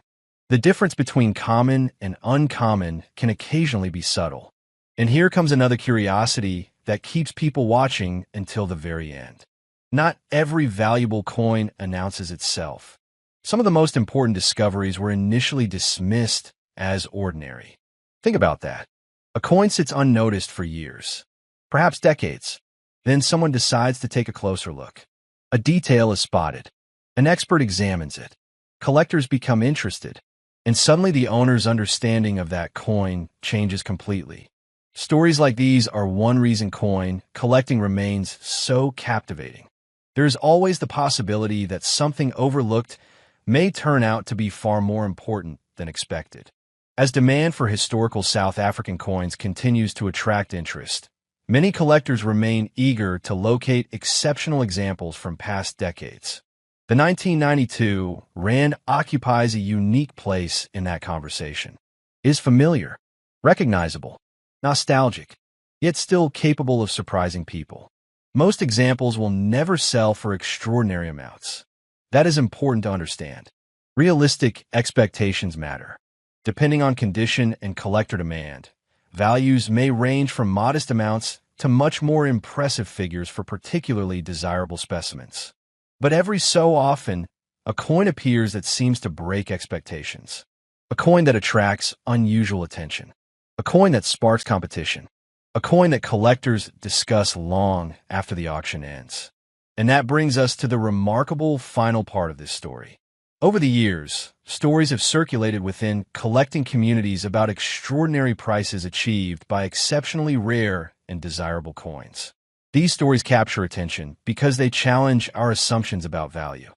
The difference between common and uncommon can occasionally be subtle. And here comes another curiosity that keeps people watching until the very end. Not every valuable coin announces itself. Some of the most important discoveries were initially dismissed as ordinary. Think about that. A coin sits unnoticed for years, perhaps decades. Then someone decides to take a closer look. A detail is spotted. An expert examines it. Collectors become interested. And suddenly the owner's understanding of that coin changes completely. Stories like these are one reason coin collecting remains so captivating. There is always the possibility that something overlooked may turn out to be far more important than expected. As demand for historical South African coins continues to attract interest, many collectors remain eager to locate exceptional examples from past decades. The 1992 Rand occupies a unique place in that conversation. It is familiar, recognizable, nostalgic, yet still capable of surprising people. Most examples will never sell for extraordinary amounts. That is important to understand. Realistic expectations matter. Depending on condition and collector demand, values may range from modest amounts to much more impressive figures for particularly desirable specimens. But every so often, a coin appears that seems to break expectations. A coin that attracts unusual attention. A coin that sparks competition. A coin that collectors discuss long after the auction ends. And that brings us to the remarkable final part of this story. Over the years, stories have circulated within collecting communities about extraordinary prices achieved by exceptionally rare and desirable coins. These stories capture attention because they challenge our assumptions about value.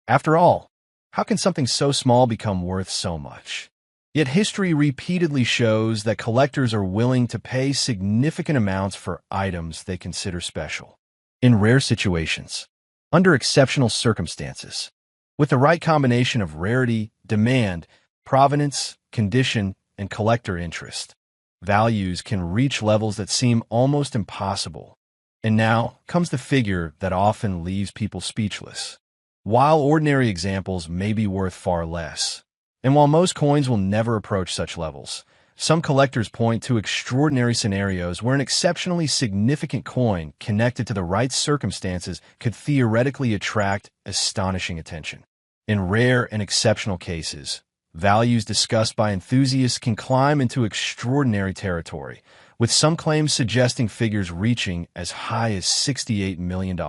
After all, how can something so small become worth so much? Yet history repeatedly shows that collectors are willing to pay significant amounts for items they consider special. In rare situations, under exceptional circumstances, with the right combination of rarity, demand, provenance, condition, and collector interest, values can reach levels that seem almost impossible. And now comes the figure that often leaves people speechless. While ordinary examples may be worth far less, and while most coins will never approach such levels, some collectors point to extraordinary scenarios where an exceptionally significant coin connected to the right circumstances could theoretically attract astonishing attention. In rare and exceptional cases, values discussed by enthusiasts can climb into extraordinary territory, with some claims suggesting figures reaching as high as $68 million.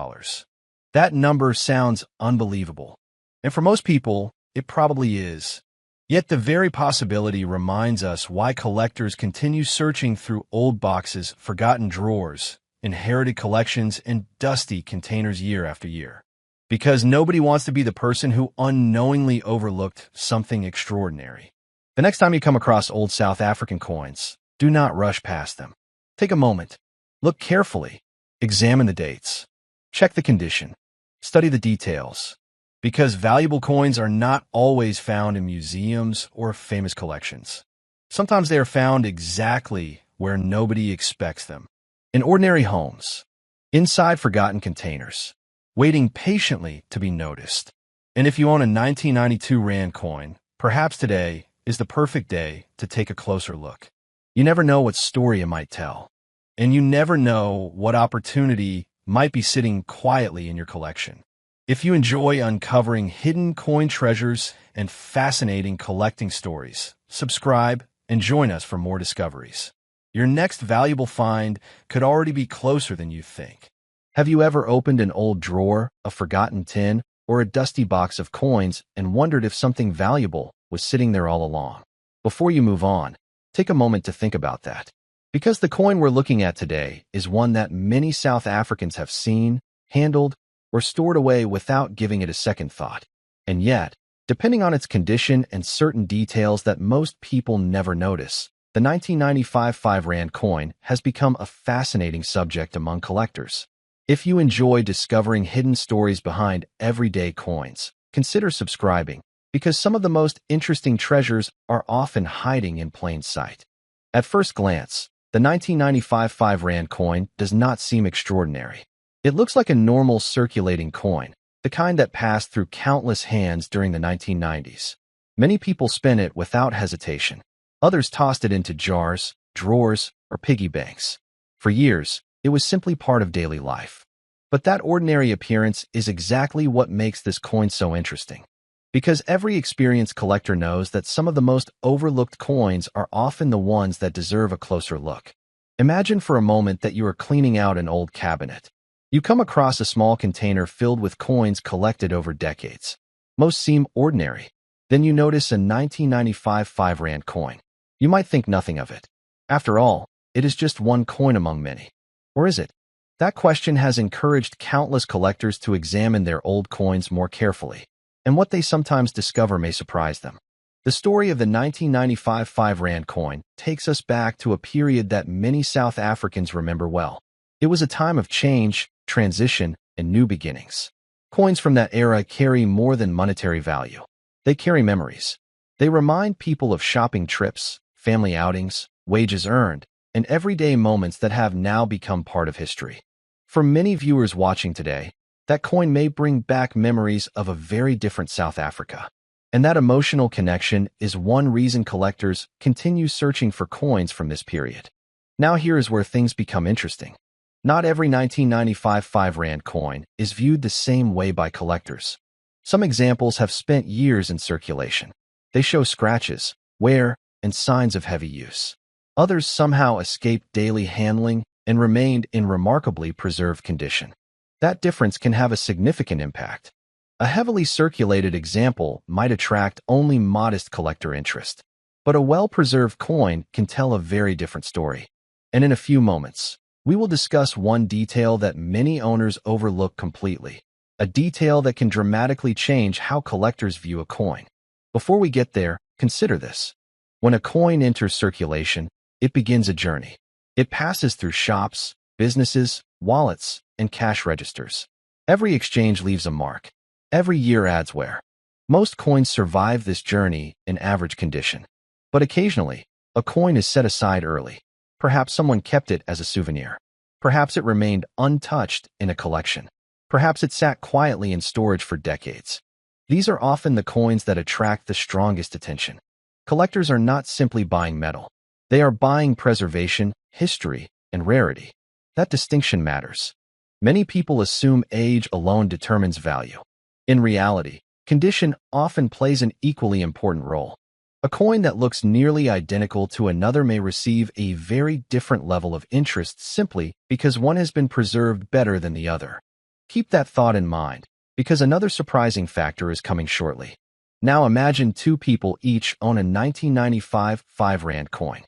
That number sounds unbelievable, and for most people, it probably is. Yet the very possibility reminds us why collectors continue searching through old boxes, forgotten drawers, inherited collections, and dusty containers year after year. Because nobody wants to be the person who unknowingly overlooked something extraordinary. The next time you come across old South African coins, do not rush past them. Take a moment. Look carefully. Examine the dates. Check the condition. Study the details. Because valuable coins are not always found in museums or famous collections. Sometimes they are found exactly where nobody expects them. In ordinary homes, inside forgotten containers, waiting patiently to be noticed. And if you own a 1992 Rand coin, perhaps today is the perfect day to take a closer look. You never know what story it might tell, and you never know what opportunity might be sitting quietly in your collection. If you enjoy uncovering hidden coin treasures and fascinating collecting stories, subscribe and join us for more discoveries. Your next valuable find could already be closer than you think. Have you ever opened an old drawer, a forgotten tin, or a dusty box of coins and wondered if something valuable was sitting there all along? Before you move on, take a moment to think about that. Because the coin we're looking at today is one that many South Africans have seen, handled, or stored away without giving it a second thought. And yet, depending on its condition and certain details that most people never notice, the 1995 5 Rand coin has become a fascinating subject among collectors. If you enjoy discovering hidden stories behind everyday coins, consider subscribing, because some of the most interesting treasures are often hiding in plain sight. At first glance, the 1995 5 Rand coin does not seem extraordinary. It looks like a normal circulating coin, the kind that passed through countless hands during the 1990s. Many people spent it without hesitation. Others tossed it into jars, drawers, or piggy banks. For years, it was simply part of daily life. But that ordinary appearance is exactly what makes this coin so interesting. Because every experienced collector knows that some of the most overlooked coins are often the ones that deserve a closer look. Imagine for a moment that you are cleaning out an old cabinet. You come across a small container filled with coins collected over decades. Most seem ordinary. Then you notice a 1995 5 Rand coin. You might think nothing of it. After all, it is just one coin among many. Or is it? That question has encouraged countless collectors to examine their old coins more carefully, and what they sometimes discover may surprise them. The story of the 1995 5 Rand coin takes us back to a period that many South Africans remember well. It was a time of change, transition, and new beginnings. Coins from that era carry more than monetary value. They carry memories. They remind people of shopping trips, family outings, wages earned, and everyday moments that have now become part of history. For many viewers watching today, that coin may bring back memories of a very different South Africa. And that emotional connection is one reason collectors continue searching for coins from this period. Now here is where things become interesting. Not every 1995 5 Rand coin is viewed the same way by collectors. Some examples have spent years in circulation. They show scratches, wear, and signs of heavy use. Others somehow escaped daily handling and remained in remarkably preserved condition. That difference can have a significant impact. A heavily circulated example might attract only modest collector interest, but a well-preserved coin can tell a very different story. And in a few moments, we will discuss one detail that many owners overlook completely, a detail that can dramatically change how collectors view a coin. Before we get there, consider this. When a coin enters circulation, it begins a journey. It passes through shops, businesses, wallets, and cash registers. Every exchange leaves a mark. Every year adds wear. Most coins survive this journey in average condition. But occasionally, a coin is set aside early. Perhaps someone kept it as a souvenir. Perhaps it remained untouched in a collection. Perhaps it sat quietly in storage for decades. These are often the coins that attract the strongest attention. Collectors are not simply buying metal. They are buying preservation, history, and rarity. That distinction matters. Many people assume age alone determines value. In reality, condition often plays an equally important role. A coin that looks nearly identical to another may receive a very different level of interest simply because one has been preserved better than the other. Keep that thought in mind, because another surprising factor is coming shortly. Now imagine two people each own a 1995 5 Rand coin.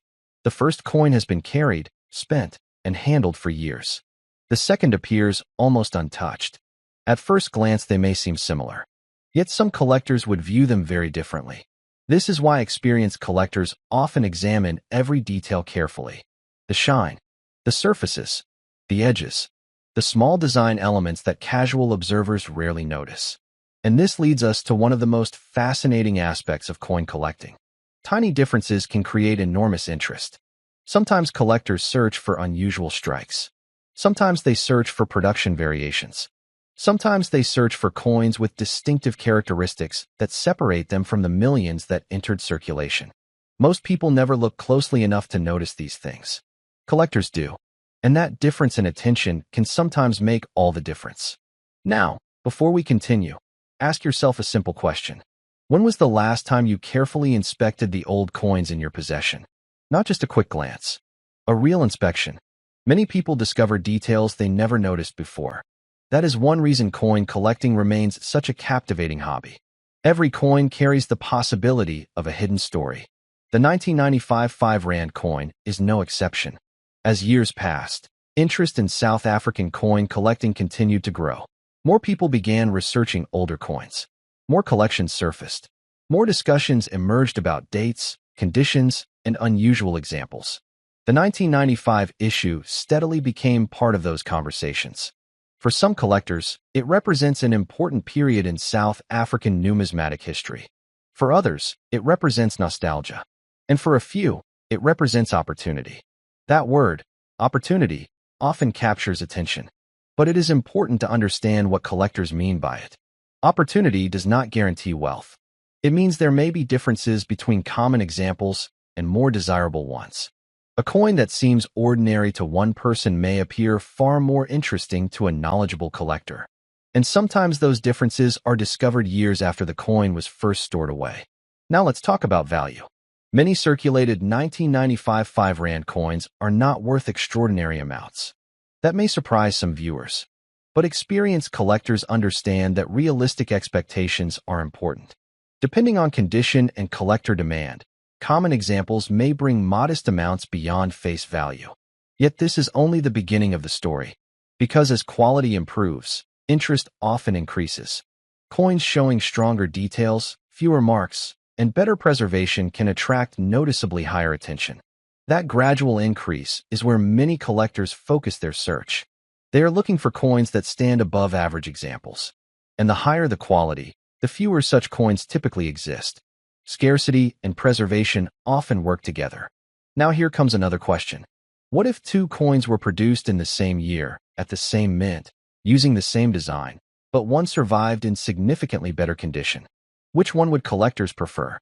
The first coin has been carried, spent, and handled for years. The second appears almost untouched. At first glance, they may seem similar. Yet some collectors would view them very differently. This is why experienced collectors often examine every detail carefully. The shine, the surfaces, the edges, the small design elements that casual observers rarely notice. And this leads us to one of the most fascinating aspects of coin collecting. Tiny differences can create enormous interest. Sometimes collectors search for unusual strikes. Sometimes they search for production variations. Sometimes they search for coins with distinctive characteristics that separate them from the millions that entered circulation. Most people never look closely enough to notice these things. Collectors do, and that difference in attention can sometimes make all the difference. Now, before we continue, ask yourself a simple question. When was the last time you carefully inspected the old coins in your possession? Not just a quick glance. A real inspection. Many people discover details they never noticed before. That is one reason coin collecting remains such a captivating hobby. Every coin carries the possibility of a hidden story. The 1995 5 Rand coin is no exception. As years passed, interest in South African coin collecting continued to grow. More people began researching older coins. More collections surfaced. More discussions emerged about dates, conditions, and unusual examples. The 1995 issue steadily became part of those conversations. For some collectors, it represents an important period in South African numismatic history. For others, it represents nostalgia. And for a few, it represents opportunity. That word, opportunity, often captures attention. But it is important to understand what collectors mean by it. Opportunity does not guarantee wealth. It means there may be differences between common examples and more desirable ones. A coin that seems ordinary to one person may appear far more interesting to a knowledgeable collector. And sometimes those differences are discovered years after the coin was first stored away. Now let's talk about value. Many circulated 1995 5 Rand coins are not worth extraordinary amounts. That may surprise some viewers. But experienced collectors understand that realistic expectations are important. Depending on condition and collector demand, common examples may bring modest amounts beyond face value. Yet this is only the beginning of the story. Because as quality improves, interest often increases. Coins showing stronger details, fewer marks, and better preservation can attract noticeably higher attention. That gradual increase is where many collectors focus their search. They are looking for coins that stand above average examples. And the higher the quality, the fewer such coins typically exist. Scarcity and preservation often work together. Now here comes another question. What if two coins were produced in the same year, at the same mint, using the same design, but one survived in significantly better condition? Which one would collectors prefer?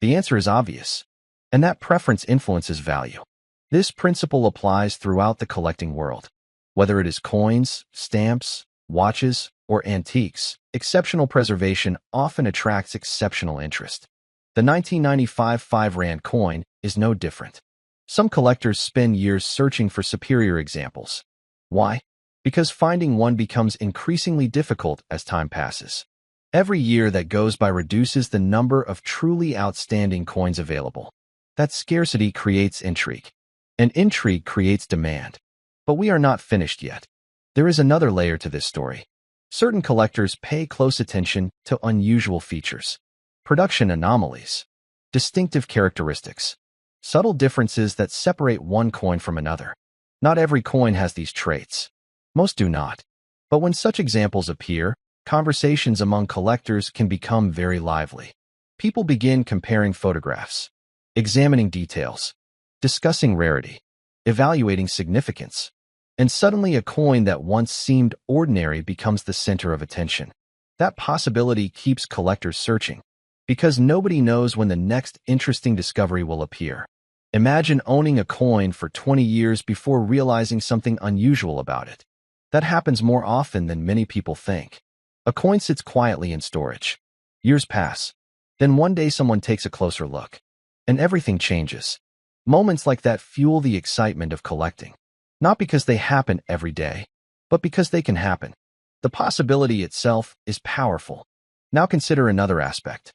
The answer is obvious, and that preference influences value. This principle applies throughout the collecting world. Whether it is coins, stamps, watches, or antiques, exceptional preservation often attracts exceptional interest. The 1995 5 Rand coin is no different. Some collectors spend years searching for superior examples. Why? Because finding one becomes increasingly difficult as time passes. Every year that goes by reduces the number of truly outstanding coins available. That scarcity creates intrigue, and intrigue creates demand. But we are not finished yet. There is another layer to this story. Certain collectors pay close attention to unusual features, production anomalies, distinctive characteristics, subtle differences that separate one coin from another. Not every coin has these traits. Most do not. But when such examples appear, conversations among collectors can become very lively. People begin comparing photographs, examining details, discussing rarity, evaluating significance, and suddenly a coin that once seemed ordinary becomes the center of attention. That possibility keeps collectors searching, because nobody knows when the next interesting discovery will appear. Imagine owning a coin for 20 years before realizing something unusual about it. That happens more often than many people think. A coin sits quietly in storage. Years pass. Then one day someone takes a closer look, and everything changes. Moments like that fuel the excitement of collecting. Not because they happen every day, but because they can happen. The possibility itself is powerful. Now consider another aspect.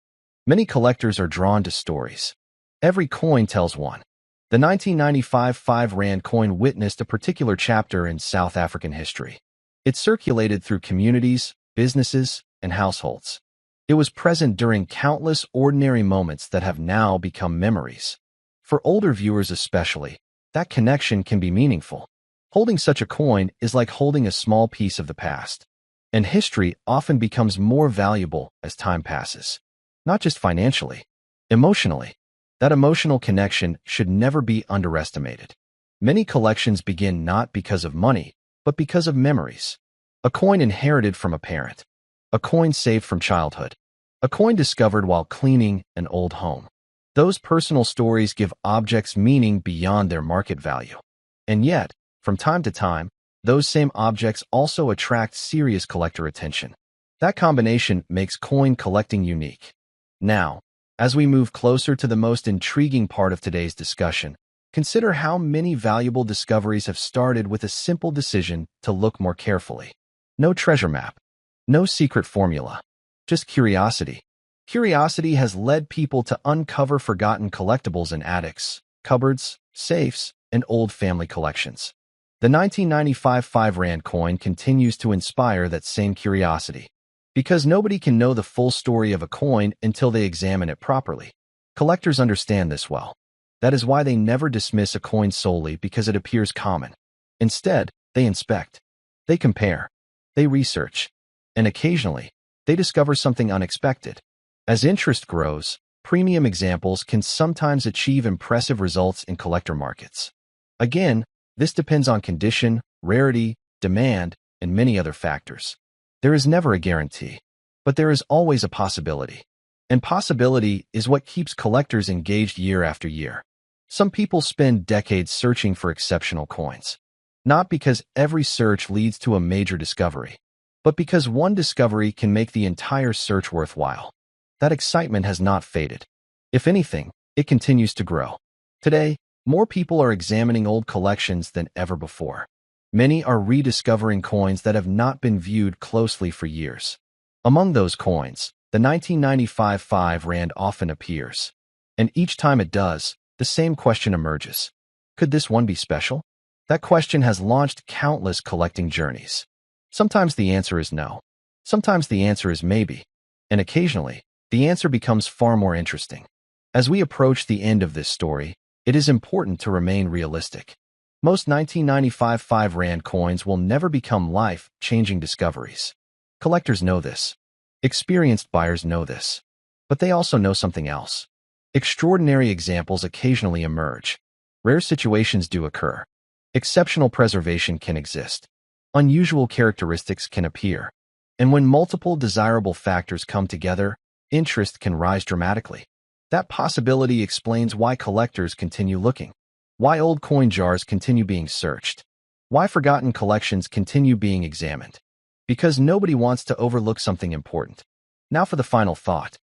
Many collectors are drawn to stories. Every coin tells one. The 1995 5 Rand coin witnessed a particular chapter in South African history. It circulated through communities, businesses, and households. It was present during countless ordinary moments that have now become memories. For older viewers especially, that connection can be meaningful. Holding such a coin is like holding a small piece of the past. And history often becomes more valuable as time passes. Not just financially, emotionally. That emotional connection should never be underestimated. Many collections begin not because of money, but because of memories. A coin inherited from a parent. A coin saved from childhood. A coin discovered while cleaning an old home. Those personal stories give objects meaning beyond their market value. And yet, from time to time, those same objects also attract serious collector attention. That combination makes coin collecting unique. Now, as we move closer to the most intriguing part of today's discussion, consider how many valuable discoveries have started with a simple decision to look more carefully. No treasure map. No secret formula. Just curiosity. Curiosity has led people to uncover forgotten collectibles in attics, cupboards, safes, and old family collections. The 1995 5 Rand coin continues to inspire that same curiosity. Because nobody can know the full story of a coin until they examine it properly. Collectors understand this well. That is why they never dismiss a coin solely because it appears common. Instead, they inspect. They compare. They research. And occasionally, they discover something unexpected. As interest grows, premium examples can sometimes achieve impressive results in collector markets. Again, this depends on condition, rarity, demand, and many other factors. There is never a guarantee, but there is always a possibility. And possibility is what keeps collectors engaged year after year. Some people spend decades searching for exceptional coins. Not because every search leads to a major discovery, but because one discovery can make the entire search worthwhile. That excitement has not faded. If anything, it continues to grow. Today, more people are examining old collections than ever before. Many are rediscovering coins that have not been viewed closely for years. Among those coins, the 1995 5 Rand often appears. And each time it does, the same question emerges. Could this one be special? That question has launched countless collecting journeys. Sometimes the answer is no. Sometimes the answer is maybe. And occasionally, the answer becomes far more interesting. As we approach the end of this story, it is important to remain realistic. Most 1995 5 Rand coins will never become life-changing discoveries. Collectors know this. Experienced buyers know this. But they also know something else. Extraordinary examples occasionally emerge. Rare situations do occur. Exceptional preservation can exist. Unusual characteristics can appear. And when multiple desirable factors come together, interest can rise dramatically. That possibility explains why collectors continue looking. Why old coin jars continue being searched. Why forgotten collections continue being examined. Because nobody wants to overlook something important. Now for the final thought.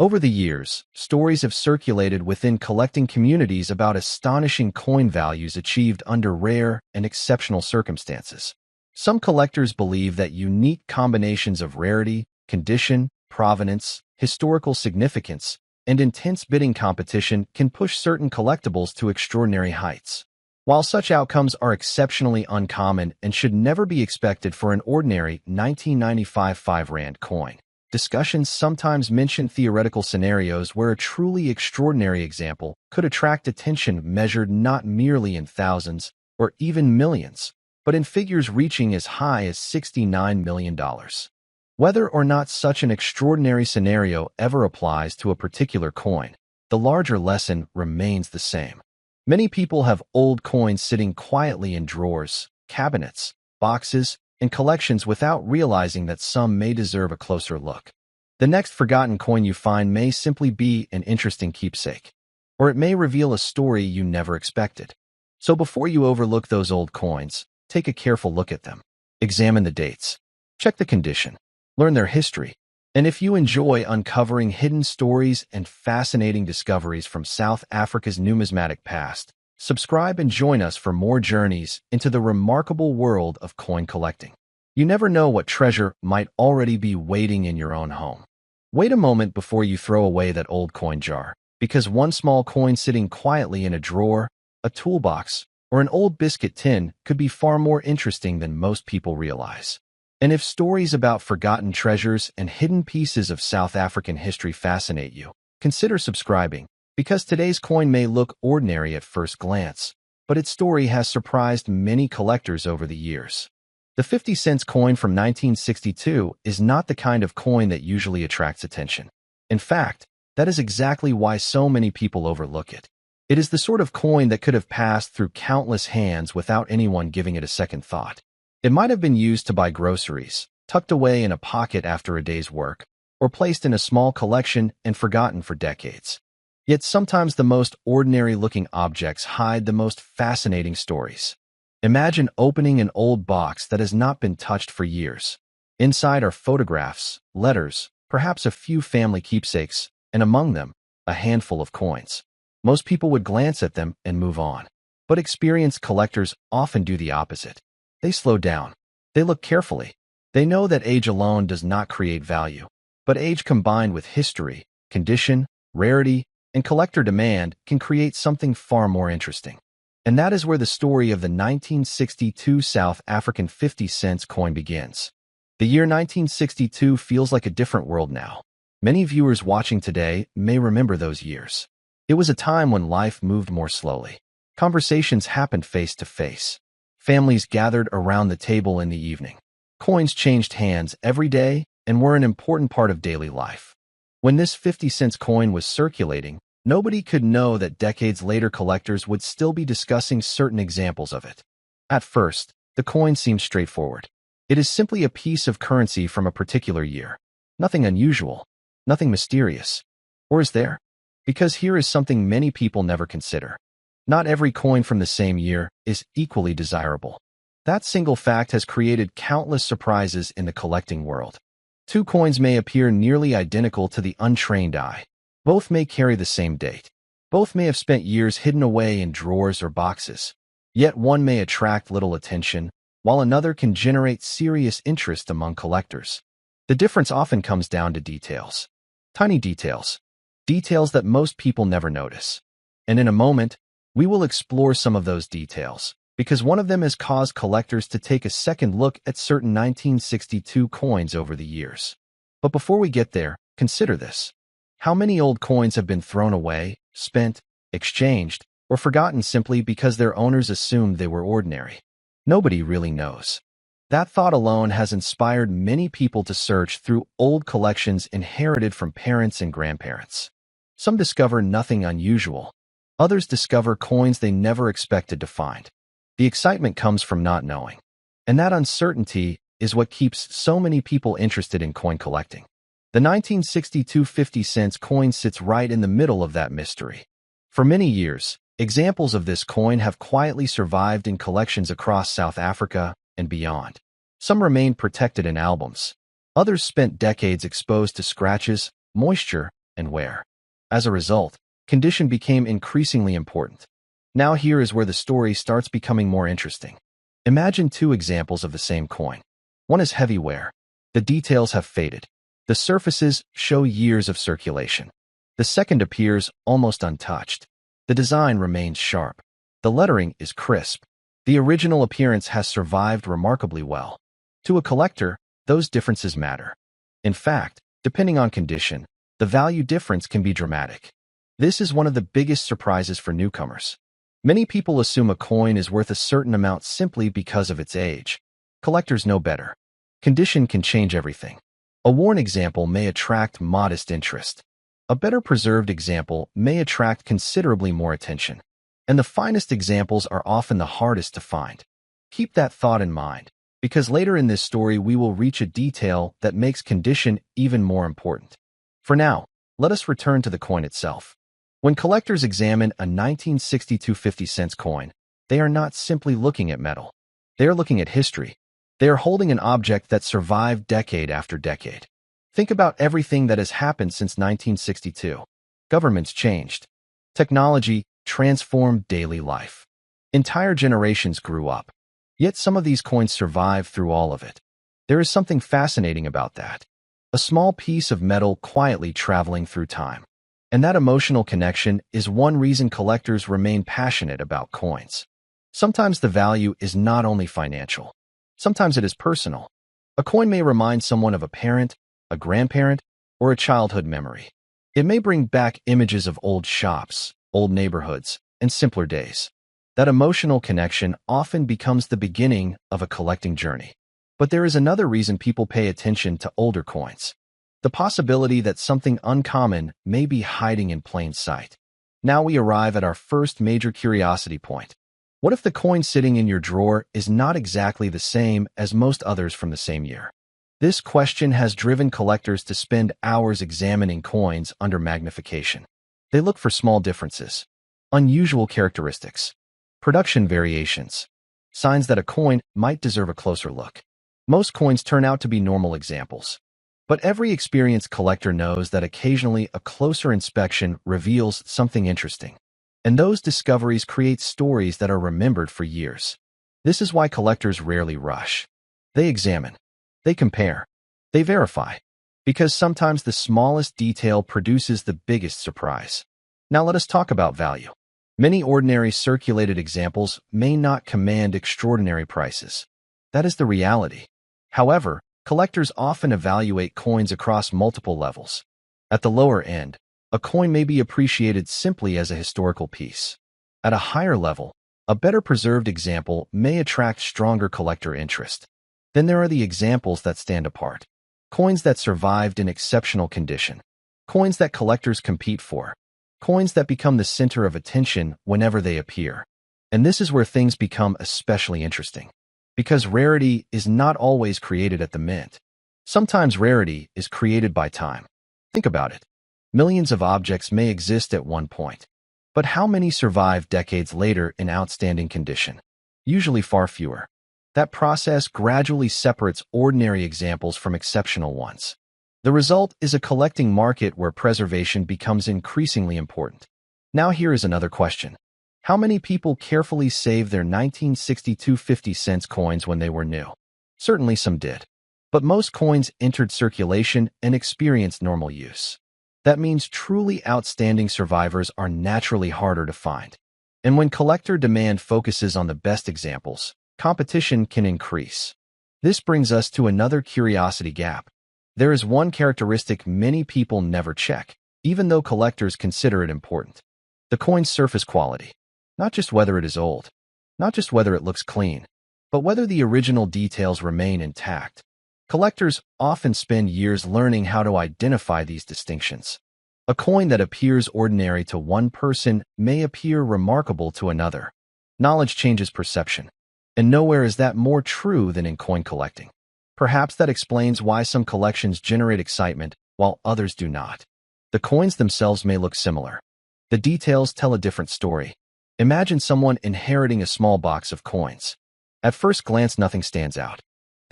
Over the years, stories have circulated within collecting communities about astonishing coin values achieved under rare and exceptional circumstances. Some collectors believe that unique combinations of rarity, condition, provenance, historical significance, and intense bidding competition can push certain collectibles to extraordinary heights. While such outcomes are exceptionally uncommon and should never be expected for an ordinary 1995 5 Rand coin, discussions sometimes mention theoretical scenarios where a truly extraordinary example could attract attention measured not merely in thousands or even millions, but in figures reaching as high as $69 million. Whether or not such an extraordinary scenario ever applies to a particular coin, the larger lesson remains the same. Many people have old coins sitting quietly in drawers, cabinets, boxes, and collections without realizing that some may deserve a closer look. The next forgotten coin you find may simply be an interesting keepsake, or it may reveal a story you never expected. So before you overlook those old coins, take a careful look at them. Examine the dates. Check the condition. Learn their history. And if you enjoy uncovering hidden stories and fascinating discoveries from South Africa's numismatic past, subscribe and join us for more journeys into the remarkable world of coin collecting. You never know what treasure might already be waiting in your own home. Wait a moment before you throw away that old coin jar, because one small coin sitting quietly in a drawer, a toolbox, or an old biscuit tin could be far more interesting than most people realize. And if stories about forgotten treasures and hidden pieces of South African history fascinate you, consider subscribing, because today's coin may look ordinary at first glance, but its story has surprised many collectors over the years. The 50-cent coin from 1962 is not the kind of coin that usually attracts attention. In fact, that is exactly why so many people overlook it. It is the sort of coin that could have passed through countless hands without anyone giving it a second thought. It might have been used to buy groceries, tucked away in a pocket after a day's work, or placed in a small collection and forgotten for decades. Yet sometimes the most ordinary-looking objects hide the most fascinating stories. Imagine opening an old box that has not been touched for years. Inside are photographs, letters, perhaps a few family keepsakes, and among them, a handful of coins. Most people would glance at them and move on. But experienced collectors often do the opposite. They slow down. They look carefully. They know that age alone does not create value. But age combined with history, condition, rarity, and collector demand can create something far more interesting. And that is where the story of the 1962 South African 50-cent coin begins. The year 1962 feels like a different world now. Many viewers watching today may remember those years. It was a time when life moved more slowly. Conversations happened face to face. Families gathered around the table in the evening. Coins changed hands every day and were an important part of daily life. When this 50-cent coin was circulating, nobody could know that decades later collectors would still be discussing certain examples of it. At first, the coin seemed straightforward. It is simply a piece of currency from a particular year. Nothing unusual, nothing mysterious. Or is there? Because here is something many people never consider. Not every coin from the same year is equally desirable. That single fact has created countless surprises in the collecting world. Two coins may appear nearly identical to the untrained eye. Both may carry the same date. Both may have spent years hidden away in drawers or boxes. Yet one may attract little attention, while another can generate serious interest among collectors. The difference often comes down to details. Tiny details. Details that most people never notice. And in a moment, we will explore some of those details, because one of them has caused collectors to take a second look at certain 1962 coins over the years. But before we get there, consider this. How many old coins have been thrown away, spent, exchanged, or forgotten simply because their owners assumed they were ordinary? Nobody really knows. That thought alone has inspired many people to search through old collections inherited from parents and grandparents. Some discover nothing unusual. Others discover coins they never expected to find. The excitement comes from not knowing. And that uncertainty is what keeps so many people interested in coin collecting. The 1962 50-cent coin sits right in the middle of that mystery. For many years, examples of this coin have quietly survived in collections across South Africa and beyond. Some remained protected in albums. Others spent decades exposed to scratches, moisture, and wear. As a result, condition became increasingly important. Now here is where the story starts becoming more interesting. Imagine two examples of the same coin. One is heavy wear. The details have faded. The surfaces show years of circulation. The second appears almost untouched. The design remains sharp. The lettering is crisp. The original appearance has survived remarkably well. To a collector, those differences matter. In fact, depending on condition, the value difference can be dramatic. This is one of the biggest surprises for newcomers. Many people assume a coin is worth a certain amount simply because of its age. Collectors know better. Condition can change everything. A worn example may attract modest interest. A better preserved example may attract considerably more attention. And the finest examples are often the hardest to find. Keep that thought in mind, because later in this story we will reach a detail that makes condition even more important. For now, let us return to the coin itself. When collectors examine a 1962 50-cent coin, they are not simply looking at metal. They are looking at history. They are holding an object that survived decade after decade. Think about everything that has happened since 1962. Governments changed. Technology transformed daily life. Entire generations grew up. Yet some of these coins survive through all of it. There is something fascinating about that. A small piece of metal quietly traveling through time. And that emotional connection is one reason collectors remain passionate about coins. Sometimes the value is not only financial. Sometimes it is personal. A coin may remind someone of a parent, a grandparent, or a childhood memory. It may bring back images of old shops, old neighborhoods, and simpler days. That emotional connection often becomes the beginning of a collecting journey. But there is another reason people pay attention to older coins. The possibility that something uncommon may be hiding in plain sight. Now we arrive at our first major curiosity point. What if the coin sitting in your drawer is not exactly the same as most others from the same year? This question has driven collectors to spend hours examining coins under magnification. They look for small differences, unusual characteristics, production variations, signs that a coin might deserve a closer look. Most coins turn out to be normal examples, but every experienced collector knows that occasionally a closer inspection reveals something interesting. And those discoveries create stories that are remembered for years. This is why collectors rarely rush. They examine. They compare. They verify. Because sometimes the smallest detail produces the biggest surprise. Now let us talk about value. Many ordinary circulated examples may not command extraordinary prices. That is the reality. However, collectors often evaluate coins across multiple levels. At the lower end, a coin may be appreciated simply as a historical piece. At a higher level, a better preserved example may attract stronger collector interest. Then there are the examples that stand apart. Coins that survived in exceptional condition. Coins that collectors compete for. Coins that become the center of attention whenever they appear. And this is where things become especially interesting. Because rarity is not always created at the mint. Sometimes rarity is created by time. Think about it. Millions of objects may exist at one point. But how many survive decades later in outstanding condition? Usually far fewer. That process gradually separates ordinary examples from exceptional ones. The result is a collecting market where preservation becomes increasingly important. Now here is another question. How many people carefully saved their 1962 50-cent coins when they were new? Certainly some did. But most coins entered circulation and experienced normal use. That means truly outstanding survivors are naturally harder to find. And when collector demand focuses on the best examples, competition can increase. This brings us to another curiosity gap. There is one characteristic many people never check, even though collectors consider it important. The coin's surface quality. Not just whether it is old, not just whether it looks clean, but whether the original details remain intact. Collectors often spend years learning how to identify these distinctions. A coin that appears ordinary to one person may appear remarkable to another. Knowledge changes perception. And nowhere is that more true than in coin collecting. Perhaps that explains why some collections generate excitement while others do not. The coins themselves may look similar. The details tell a different story. Imagine someone inheriting a small box of coins. At first glance, nothing stands out.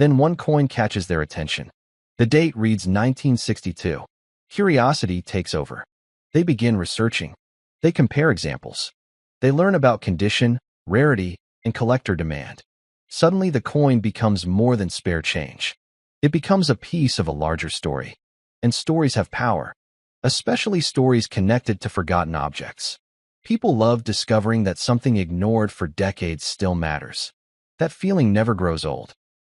Then one coin catches their attention. The date reads 1962. Curiosity takes over. They begin researching. They compare examples. They learn about condition, rarity, and collector demand. Suddenly, the coin becomes more than spare change. It becomes a piece of a larger story. And stories have power, especially stories connected to forgotten objects. People love discovering that something ignored for decades still matters. That feeling never grows old.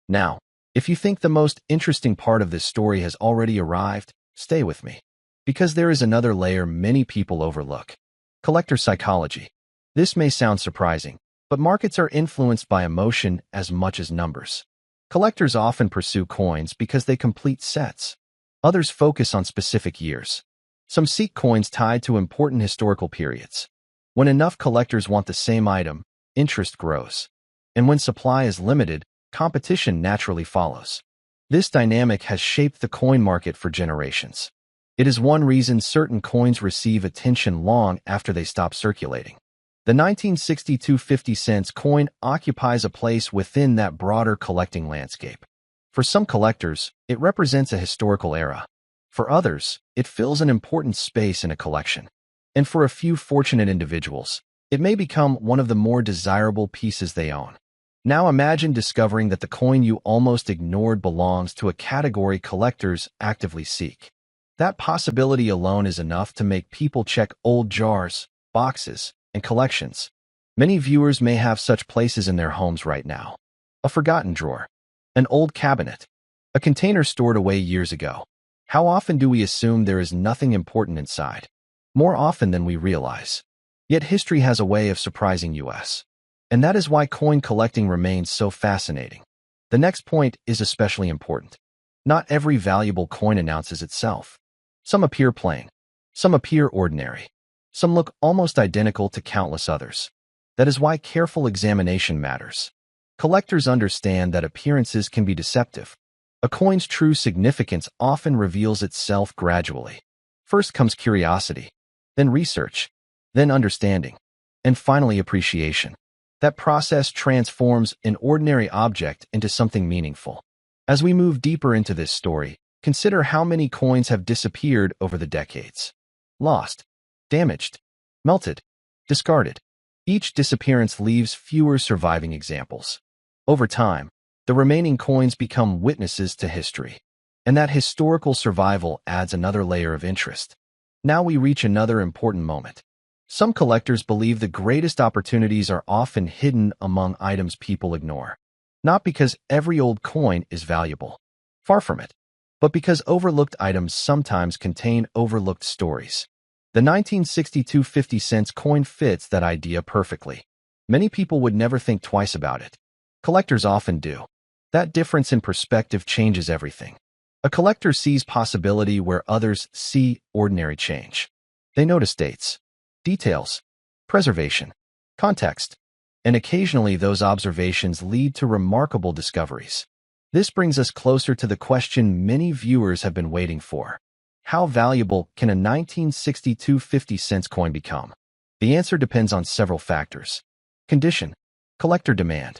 Now, if you think the most interesting part of this story has already arrived, stay with me. Because there is another layer many people overlook. Collector psychology. This may sound surprising, but markets are influenced by emotion as much as numbers. Collectors often pursue coins because they complete sets. Others focus on specific years. Some seek coins tied to important historical periods. When enough collectors want the same item, interest grows. And when supply is limited, competition naturally follows. This dynamic has shaped the coin market for generations. It is one reason certain coins receive attention long after they stop circulating. The 1962 50-cent coin occupies a place within that broader collecting landscape. For some collectors, it represents a historical era. For others, it fills an important space in a collection. And for a few fortunate individuals, it may become one of the more desirable pieces they own. Now imagine discovering that the coin you almost ignored belongs to a category collectors actively seek. That possibility alone is enough to make people check old jars, boxes, and collections. Many viewers may have such places in their homes right now. A forgotten drawer, an old cabinet, a container stored away years ago. How often do we assume there is nothing important inside? More often than we realize. Yet history has a way of surprising us. And that is why coin collecting remains so fascinating. The next point is especially important. Not every valuable coin announces itself. Some appear plain. Some appear ordinary. Some look almost identical to countless others. That is why careful examination matters. Collectors understand that appearances can be deceptive. A coin's true significance often reveals itself gradually. First comes curiosity, then research, then understanding, and finally appreciation. That process transforms an ordinary object into something meaningful. As we move deeper into this story, consider how many coins have disappeared over the decades. Lost, damaged, melted, discarded. Each disappearance leaves fewer surviving examples. Over time, the remaining coins become witnesses to history, and that historical survival adds another layer of interest. Now we reach another important moment. Some collectors believe the greatest opportunities are often hidden among items people ignore. Not because every old coin is valuable, far from it, but because overlooked items sometimes contain overlooked stories. The 1962 50-cent coin fits that idea perfectly. Many people would never think twice about it. Collectors often do. That difference in perspective changes everything. A collector sees possibility where others see ordinary change. They notice dates, details, preservation, context, and occasionally those observations lead to remarkable discoveries. This brings us closer to the question many viewers have been waiting for. How valuable can a 1962 50-cent coin become? The answer depends on several factors: condition, collector demand,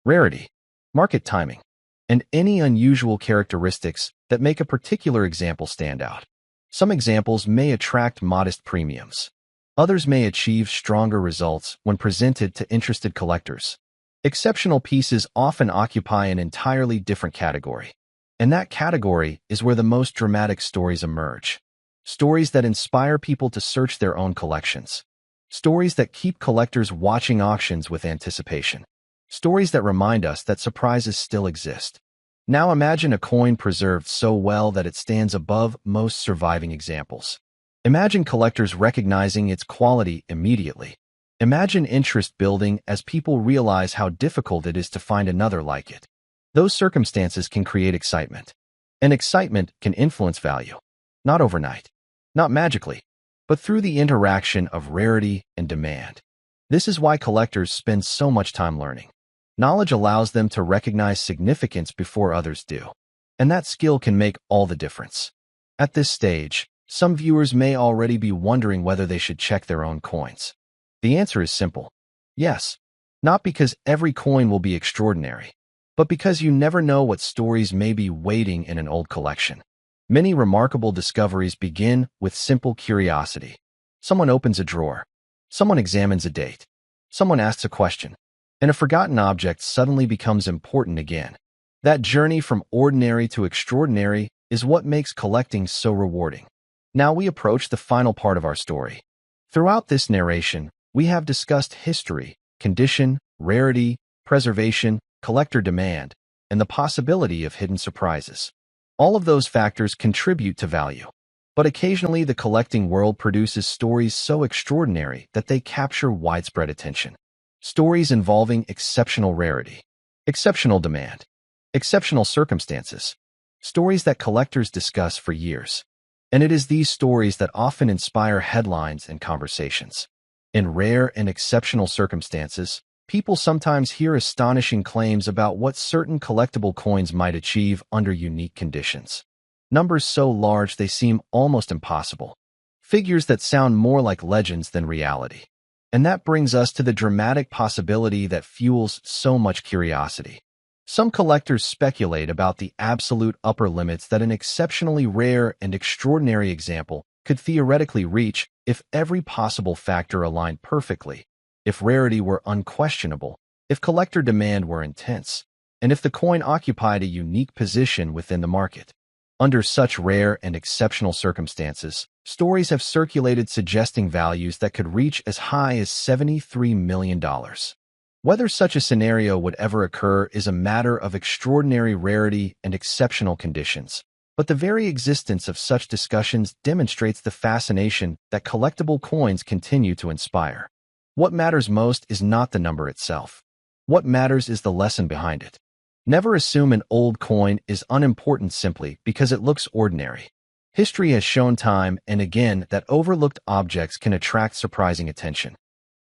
rarity, market timing, and any unusual characteristics that make a particular example stand out. Some examples may attract modest premiums. Others may achieve stronger results when presented to interested collectors. Exceptional pieces often occupy an entirely different category. And that category is where the most dramatic stories emerge. Stories that inspire people to search their own collections. Stories that keep collectors watching auctions with anticipation. Stories that remind us that surprises still exist. Now imagine a coin preserved so well that it stands above most surviving examples. Imagine collectors recognizing its quality immediately. Imagine interest building as people realize how difficult it is to find another like it. Those circumstances can create excitement. And excitement can influence value. Not overnight, not magically, but through the interaction of rarity and demand. This is why collectors spend so much time learning. Knowledge allows them to recognize significance before others do. And that skill can make all the difference. At this stage, some viewers may already be wondering whether they should check their own coins. The answer is simple: yes. Not because every coin will be extraordinary, but because you never know what stories may be waiting in an old collection. Many remarkable discoveries begin with simple curiosity. Someone opens a drawer. Someone examines a date. Someone asks a question. And a forgotten object suddenly becomes important again. That journey from ordinary to extraordinary is what makes collecting so rewarding. Now we approach the final part of our story. Throughout this narration, we have discussed history, condition, rarity, preservation, collector demand, and the possibility of hidden surprises. All of those factors contribute to value. But occasionally the collecting world produces stories so extraordinary that they capture widespread attention. Stories involving exceptional rarity, exceptional demand, exceptional circumstances. Stories that collectors discuss for years. And it is these stories that often inspire headlines and conversations. In rare and exceptional circumstances, people sometimes hear astonishing claims about what certain collectible coins might achieve under unique conditions. Numbers so large they seem almost impossible. Figures that sound more like legends than reality. And that brings us to the dramatic possibility that fuels so much curiosity. Some collectors speculate about the absolute upper limits that an exceptionally rare and extraordinary example could theoretically reach if every possible factor aligned perfectly. If rarity were unquestionable, if collector demand were intense, and if the coin occupied a unique position within the market. Under such rare and exceptional circumstances, stories have circulated suggesting values that could reach as high as $73 million. Whether such a scenario would ever occur is a matter of extraordinary rarity and exceptional conditions. But the very existence of such discussions demonstrates the fascination that collectible coins continue to inspire. What matters most is not the number itself. What matters is the lesson behind it. Never assume an old coin is unimportant simply because it looks ordinary. History has shown time and again that overlooked objects can attract surprising attention.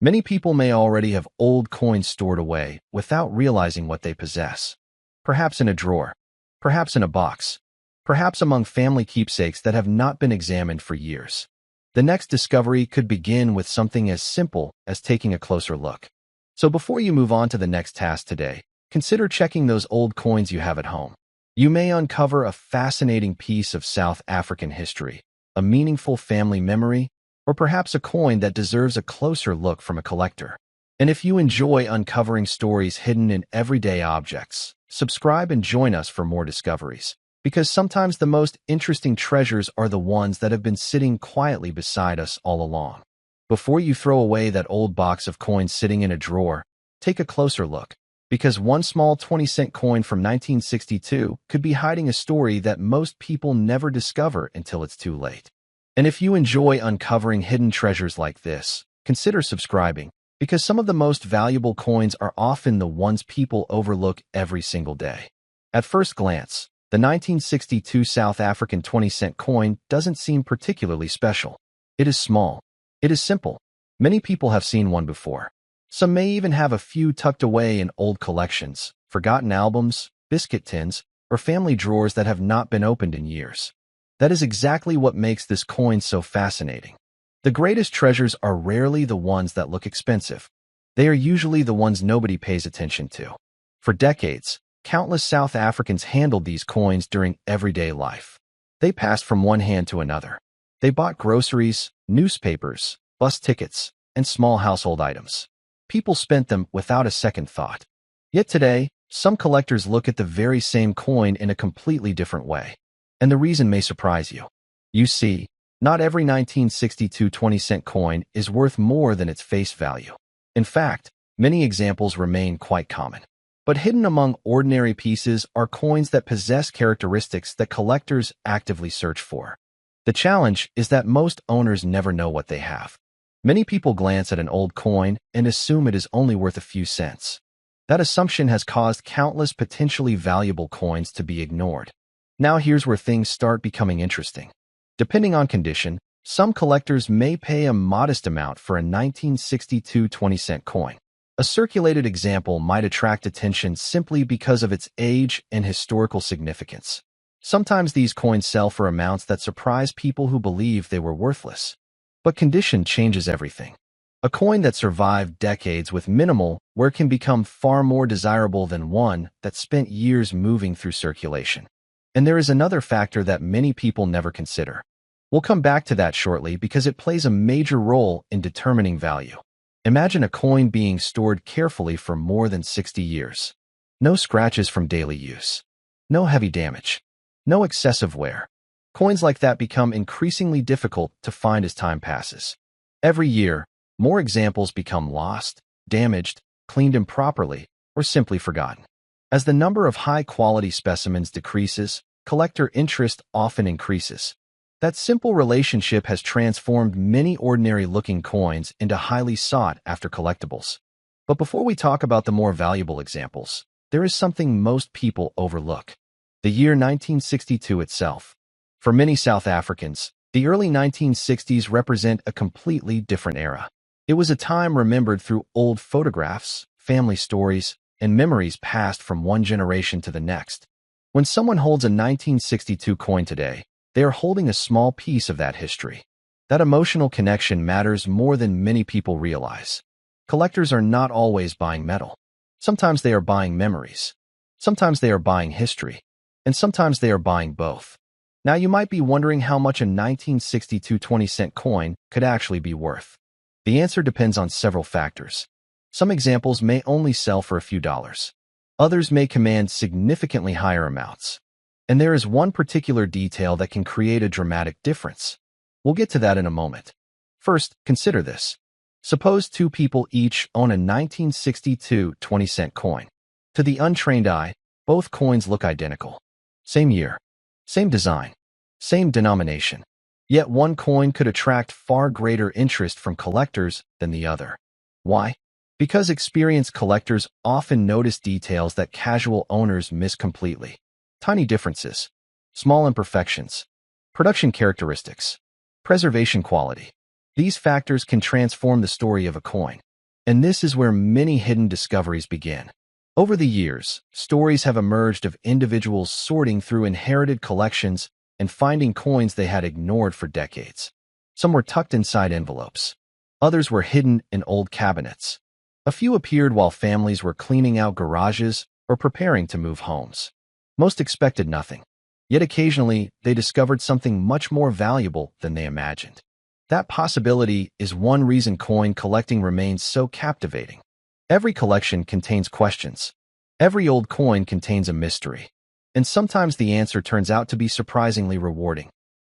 Many people may already have old coins stored away without realizing what they possess. Perhaps in a drawer, perhaps in a box, perhaps among family keepsakes that have not been examined for years. The next discovery could begin with something as simple as taking a closer look. So before you move on to the next task today, consider checking those old coins you have at home. You may uncover a fascinating piece of South African history, a meaningful family memory, or perhaps a coin that deserves a closer look from a collector. And if you enjoy uncovering stories hidden in everyday objects, subscribe and join us for more discoveries. Because sometimes the most interesting treasures are the ones that have been sitting quietly beside us all along. Before you throw away that old box of coins sitting in a drawer, take a closer look. Because one small 20-cent coin from 1962 could be hiding a story that most people never discover until it's too late. And if you enjoy uncovering hidden treasures like this, consider subscribing, because some of the most valuable coins are often the ones people overlook every single day. At first glance, the 1962 South African 20-cent coin doesn't seem particularly special. It is small. It is simple. Many people have seen one before. Some may even have a few tucked away in old collections, forgotten albums, biscuit tins, or family drawers that have not been opened in years. That is exactly what makes this coin so fascinating. The greatest treasures are rarely the ones that look expensive. They are usually the ones nobody pays attention to. For decades, countless South Africans handled these coins during everyday life. They passed from one hand to another. They bought groceries, newspapers, bus tickets, and small household items. People spent them without a second thought. Yet today, some collectors look at the very same coin in a completely different way. And the reason may surprise you. You see, not every 1962 20-cent coin is worth more than its face value. In fact, many examples remain quite common. But hidden among ordinary pieces are coins that possess characteristics that collectors actively search for. The challenge is that most owners never know what they have. Many people glance at an old coin and assume it is only worth a few cents. That assumption has caused countless potentially valuable coins to be ignored. Now here's where things start becoming interesting. Depending on condition, some collectors may pay a modest amount for a 1962 20-cent coin. A circulated example might attract attention simply because of its age and historical significance. Sometimes these coins sell for amounts that surprise people who believe they were worthless. But condition changes everything. A coin that survived decades with minimal wear can become far more desirable than one that spent years moving through circulation. And there is another factor that many people never consider. We'll come back to that shortly because it plays a major role in determining value. Imagine a coin being stored carefully for more than 60 years. No scratches from daily use. No heavy damage. No excessive wear. Coins like that become increasingly difficult to find as time passes. Every year, more examples become lost, damaged, cleaned improperly, or simply forgotten. As the number of high-quality specimens decreases, collector interest often increases. That simple relationship has transformed many ordinary-looking coins into highly sought-after collectibles. But before we talk about the more valuable examples, there is something most people overlook: the year 1962 itself. For many South Africans, the early 1960s represent a completely different era. It was a time remembered through old photographs, family stories, and memories passed from one generation to the next. When someone holds a 1962 coin today, they are holding a small piece of that history. That emotional connection matters more than many people realize. Collectors are not always buying metal. Sometimes they are buying memories. Sometimes they are buying history. And sometimes they are buying both. Now you might be wondering how much a 1962 20-cent coin could actually be worth. The answer depends on several factors. Some examples may only sell for a few dollars. Others may command significantly higher amounts. And there is one particular detail that can create a dramatic difference. We'll get to that in a moment. First, consider this. Suppose two people each own a 1962 20-cent coin. To the untrained eye, both coins look identical. Same year, same design, same denomination. Yet one coin could attract far greater interest from collectors than the other. Why? Because experienced collectors often notice details that casual owners miss completely. Tiny differences, small imperfections, production characteristics, preservation quality. These factors can transform the story of a coin. And this is where many hidden discoveries begin. Over the years, stories have emerged of individuals sorting through inherited collections and finding coins they had ignored for decades. Some were tucked inside envelopes. Others were hidden in old cabinets. A few appeared while families were cleaning out garages or preparing to move homes. Most expected nothing. Yet occasionally, they discovered something much more valuable than they imagined. That possibility is one reason coin collecting remains so captivating. Every collection contains questions. Every old coin contains a mystery. And sometimes the answer turns out to be surprisingly rewarding.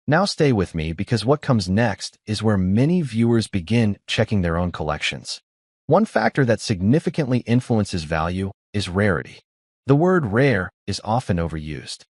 Now stay with me because what comes next is where many viewers begin checking their own collections. One factor that significantly influences value is rarity. The word rare is often overused.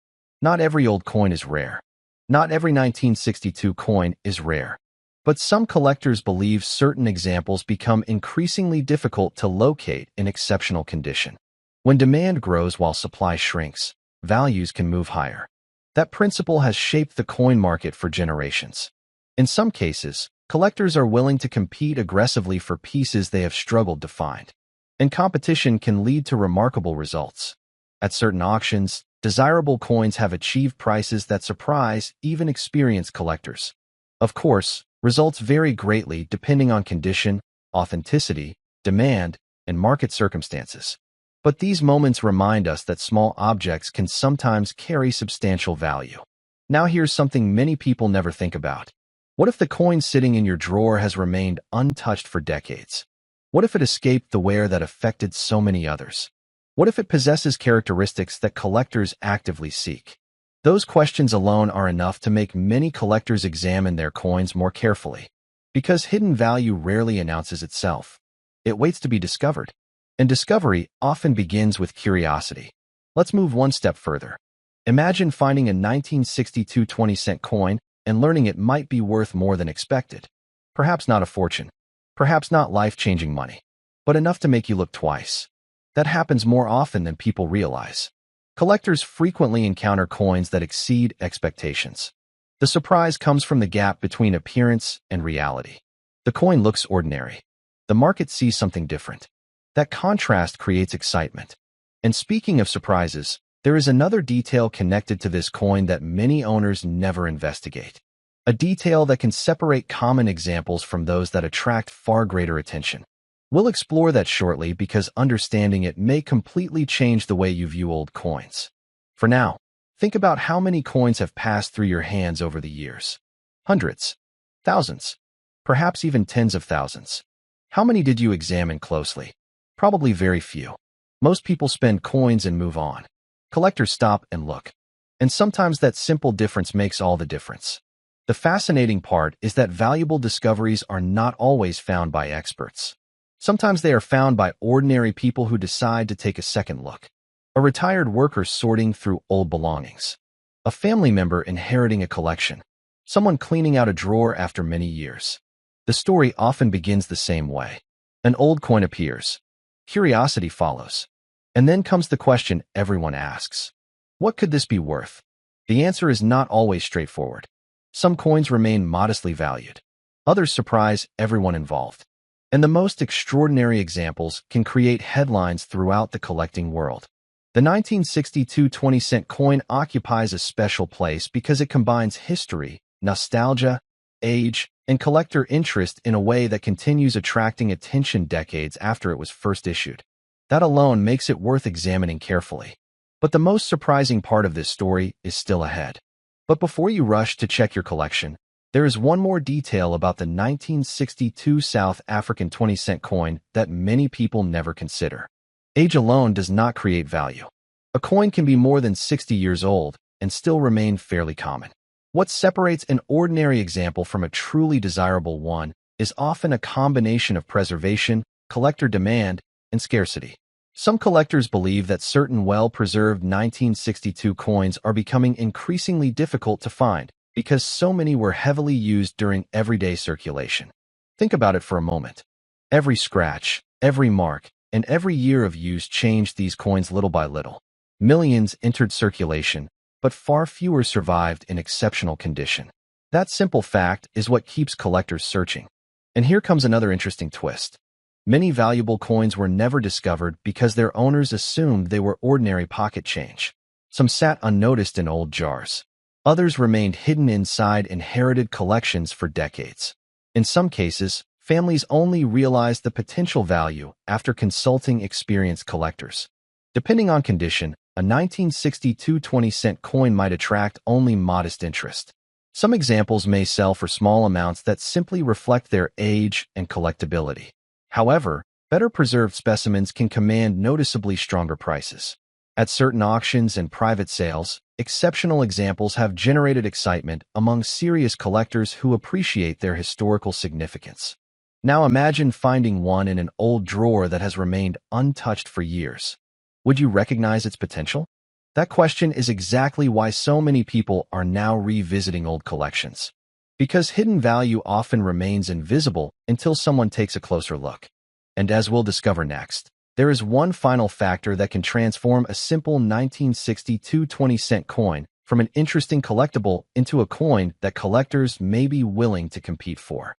Not every old coin is rare. Not every 1962 coin is rare. But some collectors believe certain examples become increasingly difficult to locate in exceptional condition. When demand grows while supply shrinks, values can move higher. That principle has shaped the coin market for generations. In some cases, collectors are willing to compete aggressively for pieces they have struggled to find. And competition can lead to remarkable results. At certain auctions, desirable coins have achieved prices that surprise even experienced collectors. Of course, results vary greatly depending on condition, authenticity, demand, and market circumstances. But these moments remind us that small objects can sometimes carry substantial value. Now here's something many people never think about. What if the coin sitting in your drawer has remained untouched for decades? What if it escaped the wear that affected so many others? What if it possesses characteristics that collectors actively seek? Those questions alone are enough to make many collectors examine their coins more carefully. Because hidden value rarely announces itself. It waits to be discovered. And discovery often begins with curiosity. Let's move one step further. Imagine finding a 1962 20-cent coin and learning it might be worth more than expected. Perhaps not a fortune. Perhaps not life-changing money. But enough to make you look twice. That happens more often than people realize. Collectors frequently encounter coins that exceed expectations. The surprise comes from the gap between appearance and reality. The coin looks ordinary. The market sees something different. That contrast creates excitement. And speaking of surprises, there is another detail connected to this coin that many owners never investigate. A detail that can separate common examples from those that attract far greater attention. We'll explore that shortly because understanding it may completely change the way you view old coins. For now, think about how many coins have passed through your hands over the years. Hundreds, thousands, perhaps even tens of thousands. How many did you examine closely? Probably very few. Most people spend coins and move on. Collectors stop and look. And sometimes that simple difference makes all the difference. The fascinating part is that valuable discoveries are not always found by experts. Sometimes they are found by ordinary people who decide to take a second look. A retired worker sorting through old belongings. A family member inheriting a collection. Someone cleaning out a drawer after many years. The story often begins the same way. An old coin appears. Curiosity follows. And then comes the question everyone asks. What could this be worth? The answer is not always straightforward. Some coins remain modestly valued. Others surprise everyone involved. And the most extraordinary examples can create headlines throughout the collecting world. The 1962 20-cent coin occupies a special place because it combines history, nostalgia, age, and collector interest in a way that continues attracting attention decades after it was first issued. That alone makes it worth examining carefully. But the most surprising part of this story is still ahead. But before you rush to check your collection, there is one more detail about the 1962 South African 20-cent coin that many people never consider. Age alone does not create value. A coin can be more than 60 years old and still remain fairly common. What separates an ordinary example from a truly desirable one is often a combination of preservation, collector demand, and scarcity. Some collectors believe that certain well-preserved 1962 coins are becoming increasingly difficult to find because so many were heavily used during everyday circulation. Think about it for a moment. Every scratch, every mark, and every year of use changed these coins little by little. Millions entered circulation, but far fewer survived in exceptional condition. That simple fact is what keeps collectors searching. And here comes another interesting twist. Many valuable coins were never discovered because their owners assumed they were ordinary pocket change. Some sat unnoticed in old jars. Others remained hidden inside inherited collections for decades. In some cases, families only realized the potential value after consulting experienced collectors. Depending on condition, a 1962 20-cent coin might attract only modest interest. Some examples may sell for small amounts that simply reflect their age and collectability. However, better preserved specimens can command noticeably stronger prices. At certain auctions and private sales, exceptional examples have generated excitement among serious collectors who appreciate their historical significance. Now imagine finding one in an old drawer that has remained untouched for years. Would you recognize its potential? That question is exactly why so many people are now revisiting old collections. Because hidden value often remains invisible until someone takes a closer look. And as we'll discover next, there is one final factor that can transform a simple 1962 20-cent coin from an interesting collectible into a coin that collectors may be willing to compete for.